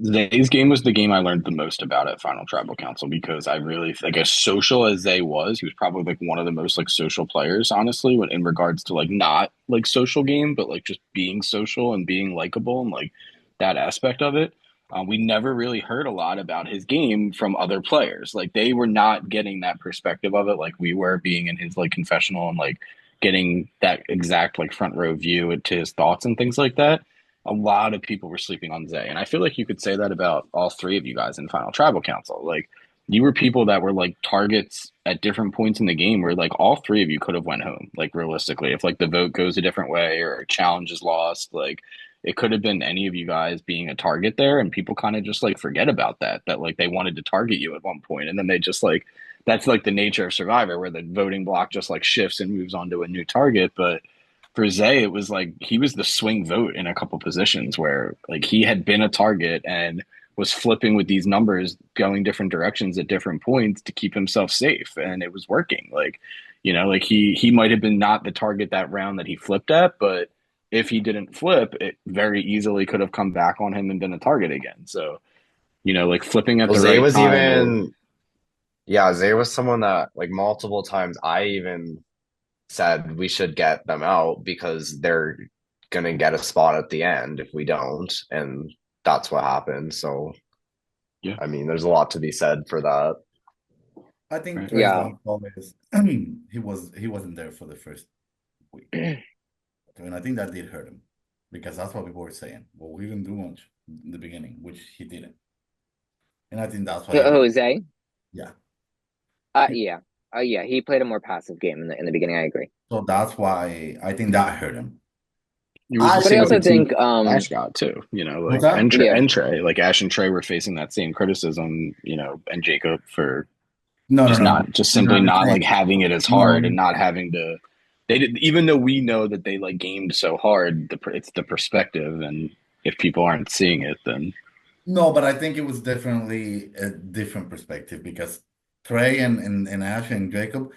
Zay's game was the game I learned the most about at Final Tribal Council because I really like as social as Zay was, he was probably like one of the most like social players, honestly, when in regards to like not like social game, but like just being social and being likable and like that aspect of it. We never really heard a lot about his game from other players. Like they were not getting that perspective of it, like we were being in his like confessional and like getting that exact like front row view to his thoughts and things like that. A lot of people were sleeping on Zay. And I feel like you could say that about all three of you guys in Final Tribal Council. Like you were people that were like targets at different points in the game where like all three of you could have went home, like realistically. If like the vote goes a different way or a challenge is lost, like it could have been any of you guys being a target there, and people kind of just like forget about that like they wanted to target you at one point and then they just like that's like the nature of Survivor where the voting block just like shifts and moves on to a new target. But for Zay, it was like he was the swing vote in a couple positions where like he had been a target and was flipping with these numbers, going different directions at different points to keep himself safe, and it was working. Like, you know, like he might have been not the target that round that he flipped at, but if he didn't flip, it very easily could have come back on him and been a target again. So, you know, like flipping at Well, the Zay right was time or even, yeah, Zay was someone that like multiple times I even said we should get them out because they're gonna get a spot at the end if we don't, and that's what happened. So, yeah, I mean, there's a lot to be said for that. I think right. Trey's Yeah. downfall is he wasn't there for the first week. And I think that did hurt him because that's what people were saying. Well, we didn't do much in the beginning, which he didn't. And I think that's why Jose? yeah. Yeah. Yeah, he played a more passive game in the beginning. I agree. So that's why I think that hurt him. It was the But I same also think, critique Ash got too, you know, What's like that? yeah, And Trey, like Ash and Trey were facing that same criticism, you know, and Jacob for No, no, no. just You know simply what I'm not like saying? having it as hard No, and not having to they did even though we know that they like gamed so hard it's the perspective, and if people aren't seeing it then no, but I think it was definitely a different perspective because Trey and Ash and Jacob,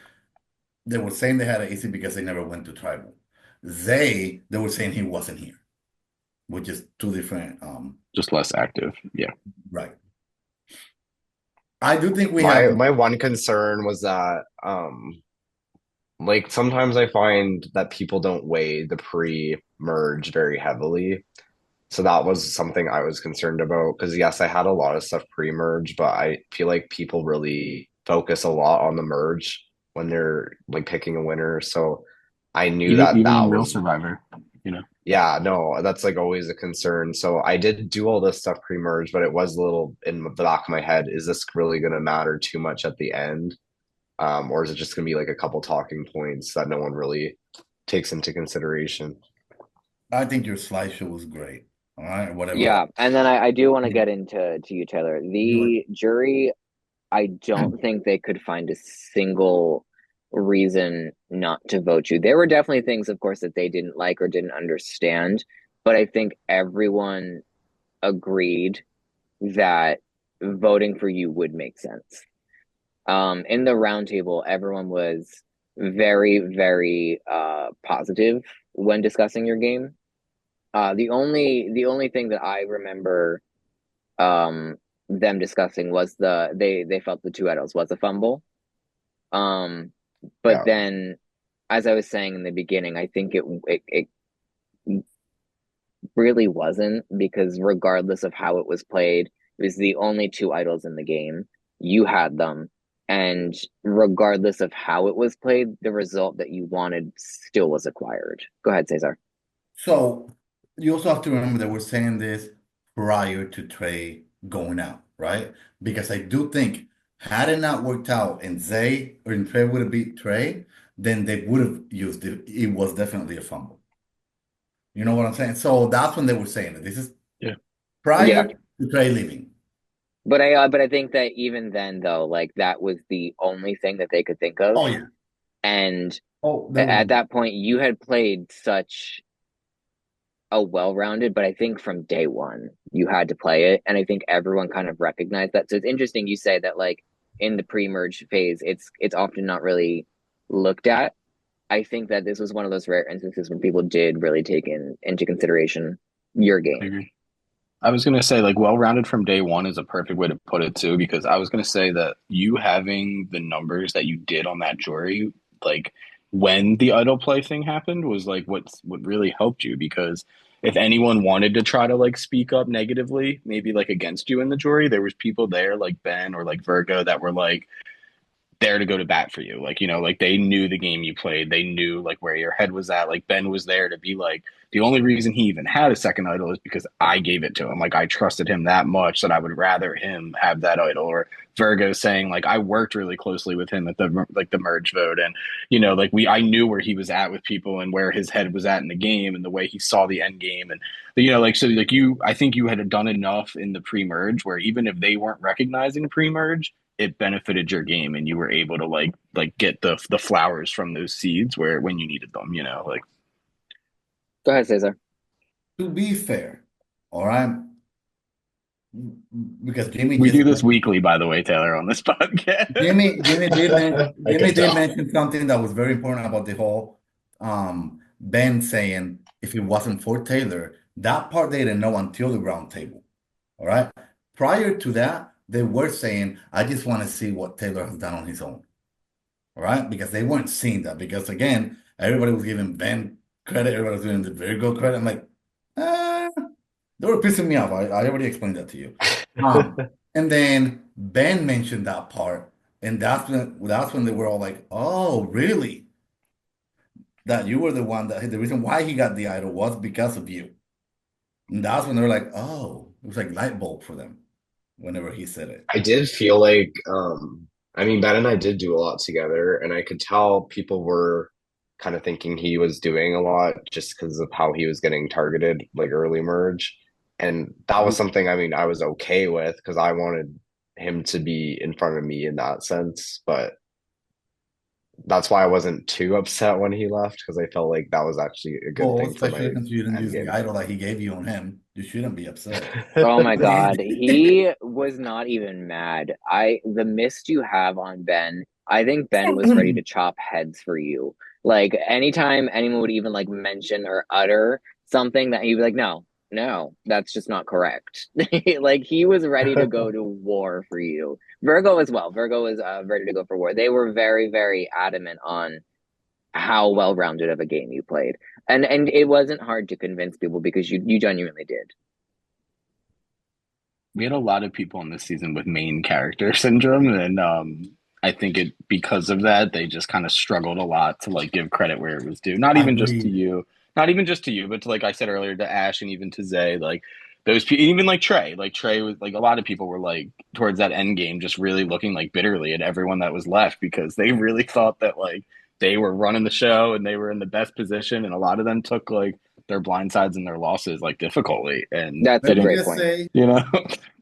they were saying they had it easy because they never went to tribal. They were saying he wasn't here, which is two different just less active. Yeah. right. I do think we My have my one concern was that like sometimes I find that people don't weigh the pre-merge very heavily. So that was something I was concerned about because yes, I had a lot of stuff pre-merge, but I feel like people really focus a lot on the merge when they're like picking a winner. So I knew that Even in that real was Survivor, you know. yeah, no, that's like always a concern. So I did do all this stuff pre-merge, but it was a little in the back of my head, is this really going to matter too much at the end? Or is it just going to be like a couple talking points that no one really takes into consideration? I think your slideshow was great. All right, whatever that yeah. And then I do want to you get into you, Taylor. were The jury, I don't think they could find a single reason not to vote you. There were definitely things, of course, that they didn't like or didn't understand, but I think everyone agreed that voting for you would make sense. In the roundtable, everyone was very, very positive when discussing your game. The only thing that I remember them discussing was they felt the two idols was a fumble. Um, but Yeah. then, as I was saying in the beginning, I think it really wasn't, because regardless of how it was played, it was the only two idols in the game. You had them. And regardless of how it was played, the result that you wanted still was acquired. Go ahead, Cesar. so you also have to remember that we're saying this prior to Trey going out, right? Because I do think had it not worked out and Zay or Trey would have beat Trey, then they would have used it. It was definitely a fumble. You know what I'm saying? So that's when they were saying it. This is Yeah. Yeah. prior to Trey leaving. But I think that even then, though, like that was the only thing that they could think of. Oh yeah. And Oh, there was at that point, you had played such a well-rounded, but I think from day one you had to play it, and I think everyone kind of recognized that. So it's interesting you say that, like, in the pre-merge phase, it's often not really looked at. I think that this was one of those rare instances when people did really take into consideration your I game. agree. I was gonna say like well-rounded from day one is a perfect way to put it too, because I was gonna say that you having the numbers that you did on that jury, like when the idol play thing happened, was like what really helped you, because if anyone wanted to try to like speak up negatively, maybe like against you in the jury, there was people there like Ben or like Virgo that were like there to go to bat for you. Like, you know, like they knew the game you played. They knew like where your head was at. Like Ben was there to be like, the only reason he even had a second idol is because I gave it to him. Like I trusted him that much that I would rather him have that idol. Or Virgo saying like I worked really closely with him at the merge vote, and you know like I knew where he was at with people and where his head was at in the game and the way he saw the end game, and you know like so like I think you had done enough in the pre-merge where even if they weren't recognizing pre-merge, it benefited your game and you were able to like get the flowers from those seeds where when you needed them, you know, like Go ahead, Cesar. To be fair, all right, because Jimmy we just do this weekly, by the way, Taylor, on this podcast. I Jimmy can did tell. mention something that was very important about the whole Ben saying if it wasn't for Taylor, that part they didn't know until the round table. All right. Prior to that, they were saying, I just want to see what Taylor has done on his own. All right, because they weren't seeing that. Because again, everybody was giving Ben credit, everybody was giving the Virgo credit. I'm like, they were pissing me off. I already explained that to you. And then Ben mentioned that part, and that's when they were all like, "Oh, really? That you were the one that the reason why he got the idol was because of you." And that's when they were like, "Oh," it was like light bulb for them whenever he said it. I did feel like, I mean, Ben and I did do a lot together, and I could tell people were kind of thinking he was doing a lot just because of how he was getting targeted, like early merge. And that was something, I mean, I was okay with because I wanted him to be in front of me in that sense. But that's why I wasn't too upset when he left because I felt like that was actually a good Well, thing for especially my since you didn't end use the game. idol that he gave you on him, you shouldn't be upset. Oh my God. He was not even mad. The mist you have on Ben, I think Ben was ready to chop heads for you. Like anytime anyone would even like mention or utter something that he'd be like, no, no, that's just not correct. Like he was ready to go to war for you. Virgo as well. Virgo was ready to go for war. They were very, very adamant on how well-rounded of a game you played. And it wasn't hard to convince people because you genuinely did. We had a lot of people in this season with main character syndrome, and I think it because of that they just kind of struggled a lot to like give credit where it was due. Not even just to Agreed. you, not even just to you, but to like I said earlier to Ash and even to Zay, like those people, even like Trey. Like Trey was like a lot of people were like towards that end game, just really looking like bitterly at everyone that was left because they really thought that like they were running the show and they were in the best position, and a lot of them took like their blind sides and their losses like difficultly and That's a Let me great didn't, just point. say, you know.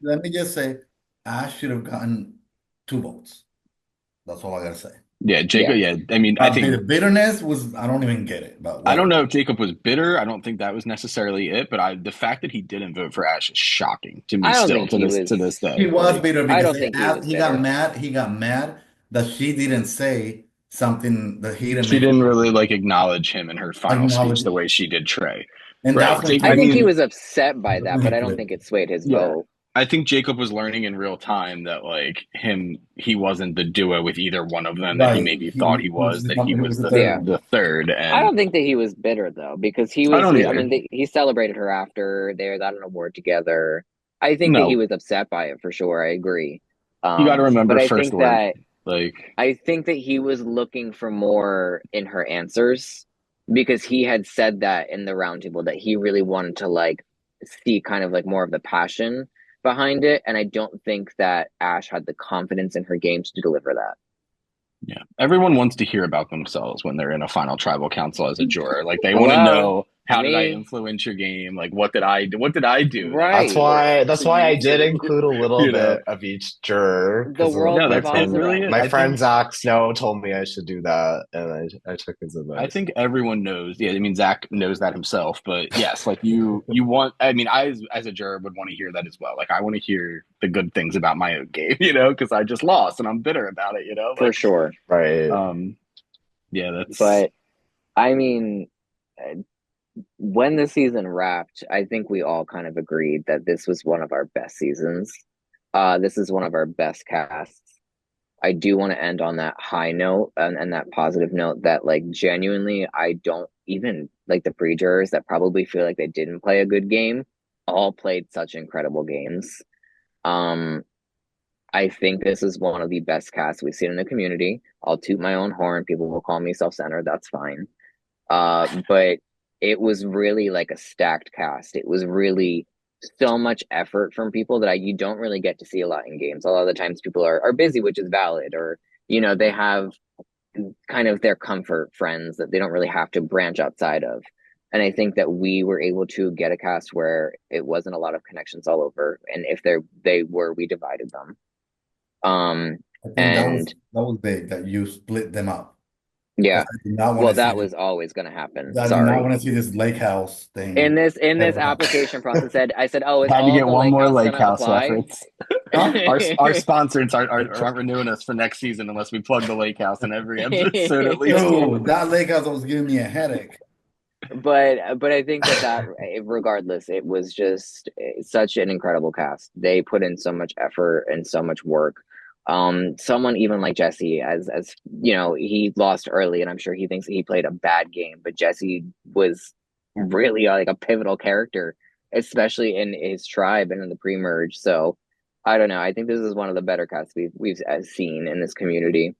let me just say, Ash should have gotten 2 votes. That's all I gotta say. Yeah, Jacob. Yeah. Yeah, I mean, I The think bitterness was, I don't even get it, but I don't whatever. know if Jacob was bitter. I don't think that was necessarily it, but the fact that he didn't vote for Ash is shocking to me I don't still think he to this was He day. was Like, bitter I because don't think he was he got bitter. mad. He got mad that she didn't say something that he didn't she mention. didn't really like acknowledge him in her final speech Acknowledge the it. way she did Trey. And Right. that's when Jake, I I think he mean, was upset by that, but he I don't quit. think it swayed his yeah. vote. I think Jacob was learning in real time that like he wasn't the duo with either one of them that he Right. maybe thought he was, that he He was was the third Yeah. one. the third. I And don't think that he was bitter though, because I don't I either. mean, he celebrated her after they got an award together. I think that he No, was upset by it for sure. I agree. you got to But remember first word. Like, I think that he was looking for more in her answers because he had said that in the roundtable that he really wanted to like see kind of like more of the passion behind it. And I don't think that Ash had the confidence in her games to deliver that. yeah, everyone wants to hear about themselves when they're in a final tribal council as a juror. Like they want to Well, know how did I me, influence your game? Like what did I do? What did I do that made That's right. it work why out that's for why you I did two? include a little You know? bit of each juror The because world No, that's it. revolves Really, around is. my us. friend Zach Snow told me I should do that, and I took his I advice. think everyone knows. Yeah, I mean Zach knows that himself, but yes, like you want. I mean, I as a juror would want to hear that as well. Like I want to hear the good things about my own game, you know, because I just lost and I'm bitter about it, you know. For Like, sure. Right. um, yeah, that's But I mean, uh, when the season wrapped, I think we all kind of agreed that this was one of our best seasons. This is one of our best casts. I do want to end on that high note and that positive note that like genuinely I don't even like the pre-jurors that probably feel like they didn't play a good game all played such incredible games. Um I think this is one of the best casts we've seen in the community. I'll toot my own horn. People will call me self-centered. That's fine. But it was really like a stacked cast. It was really so much effort from people that you don't really get to see a lot in games. A lot of the times people are busy, which is valid, or they have kind of their comfort friends that they don't really have to branch outside of. And I think that we were able to get a cast where it wasn't a lot of connections all over, and if they were, we divided them. I think And that was big that you split them up because yeah, I did not want well, to that see was always going to happen. I did not Sorry. want to see this lake house In thing this ever happen. application process, I said, oh, is Had to all of get the one lake more house Lake gonna House apply? reference. Huh? Our sponsors aren't renewing us for next season unless we plug the Lake House in every episode at least Dude, once. that lake house was giving me a headache. But I think that regardless, it was just such an incredible cast. They put in so much effort and so much work. Someone even like Jesse, as he lost early, and I'm sure he thinks he played a bad game, but Jesse was really like a pivotal character, especially in his tribe and in the pre-merge. So I don't know. I think this is one of the better casts we've seen in this community.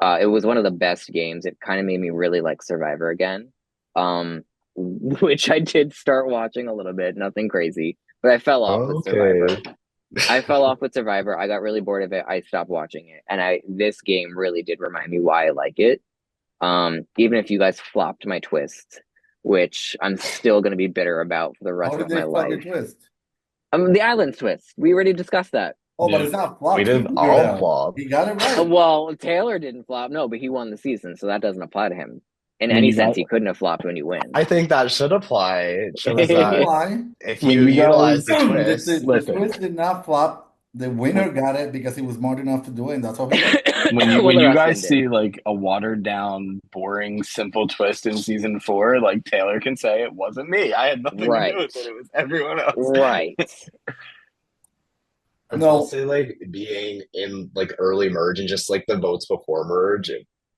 It was one of the best games. It kind of made me really like Survivor again, which I did start watching a little bit. Nothing crazy, but I fell off with Okay. Survivor. I fell off with Survivor. I got really bored of it. I stopped watching it, and this game really did remind me why I like it. Even if you guys flopped my twist, which I'm still going to be bitter about for the How rest did of my they flop your life. twist? The island twist. We already discussed that. Oh, but Yeah. it's not We flopped. He didn't figured it all out. flop. He got it right. Well, Taylor didn't flop, no, but he won the season, so that doesn't apply to him. In When any you sense, got he couldn't have flopped when you win. I think that should apply. It shows You know that why? if when you you utilize guys the twist, The listen, twist did not flop. The winner got it because he was smart enough to do it, and that's how he got it. when Well, the you rest of them guys did. see like a watered down, boring, simple twist in season 4, like Taylor can say it wasn't me. I had nothing to do with it. It was everyone else. Right. I'd No, say like being in like early merge and just like the votes before merge,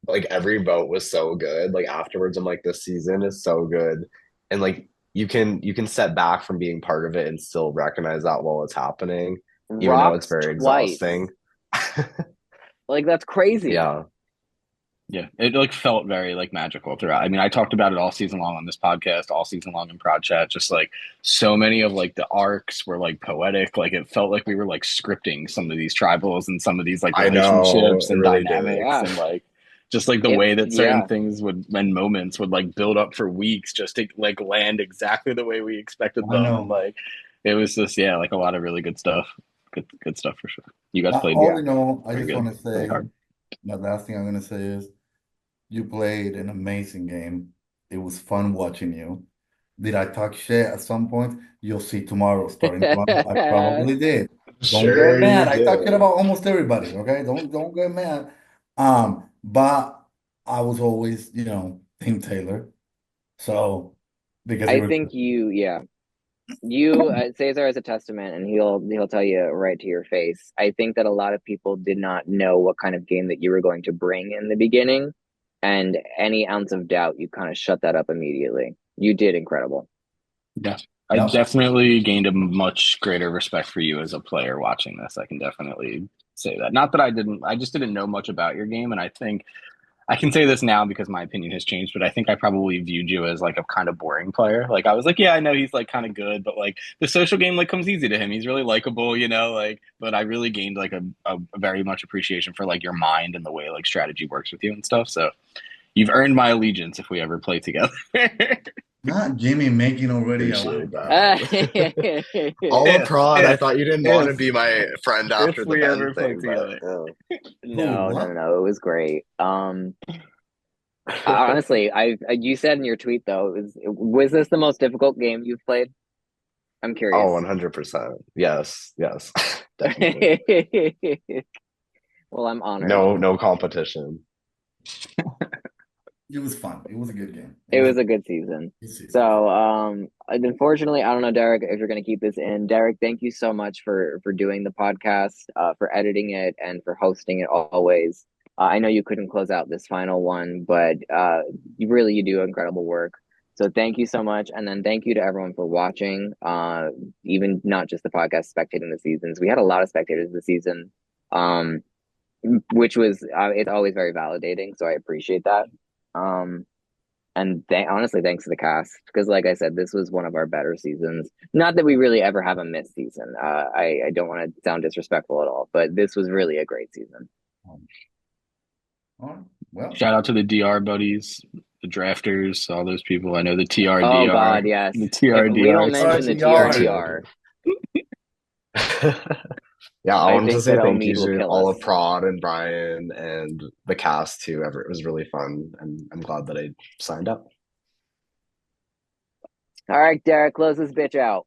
like every vote was so good. Like afterwards, I'm like, this season is so good, and like you can step back from being part of it and still recognize that while it's happening, even though it's Rocks very twice. exhausting. Like, that's crazy. Yeah. Yeah, it like felt very like magical throughout. I mean, I talked about it all season long on this podcast, all season long in Prod Chat. Just like so many of like the arcs were like poetic. Like it felt like we were like scripting some of these tribals and some of these like I know, relationships it and really dynamics Yeah. and like just like the way that certain Yeah. things would and moments would like build up for weeks just to like land exactly the way we expected I them. And know. like it was just like a lot of really good stuff. Good stuff for sure. You guys played All in all, I very just good, want to very say, hard. the last thing I'm going to say is you played an amazing game. It was fun watching you. Did I talk shit at some point? You'll see tomorrow. Starting tomorrow, I probably did. Don't get Sure you mad. I talked shit did. about almost everybody. Okay, don't get mad. But I was always, Team Taylor. So because you I were think you Cesar is a testament, and he'll tell you right to your face. I think that a lot of people did not know what kind of game that you were going to bring in the beginning, and any ounce of doubt, you kind of shut that up immediately. You did incredible. Yeah. I Yep. definitely gained a much greater respect for you as a player watching this. I can definitely say that. Not that I just didn't know much about your game. And I think I can say this now because my opinion has changed, but I think I probably viewed you as like a kind of boring player. Like I was like, yeah, I know he's like kind of good, but like the social game like comes easy to him. He's really likable, like, but I really gained like a very much appreciation for like your mind and the way like strategy works with you and stuff. So you've earned my allegiance if we ever play together. Not Jimmy making already a Appreciate lot. that. All a prod. I thought you didn't want to be my friend after if the we Ben ever play thing, but together. No, What? it was great. Honestly, you said in your tweet though, was this the most difficult game you've played? I'm curious. 100%. Yes, yes, definitely. Well, I'm honored. No competition. It was fun. It was a good game. It was a good season. good season. So, unfortunately, I don't know, Derek, if you're going to keep this in. Derek, thank you so much for doing the podcast, for editing it, and for hosting it always. I know you couldn't close out this final one, but you do incredible work. So thank you so much, and then thank you to everyone for watching. Even not just the podcast, spectating the seasons. We had a lot of spectators this season. Um, which was it's always very validating, so I appreciate that. And honestly, thanks to the cast, because like I said, this was one of our better seasons. Not that we really ever have a missed season. I don't want to sound disrespectful at all, but this was really a great season. Um, all right. Well, Shout out to the DR buddies, the drafters, all those people. I know the Oh TRDR, God, yes. the If we don't TRDR. mention the TRDR. TRDR, Yeah, I I wanted to think say that thank you Omid will to kill all us. of Prod and Brian and the cast too. It was really fun, and I'm glad that I signed up. All right, Derek, close this bitch out.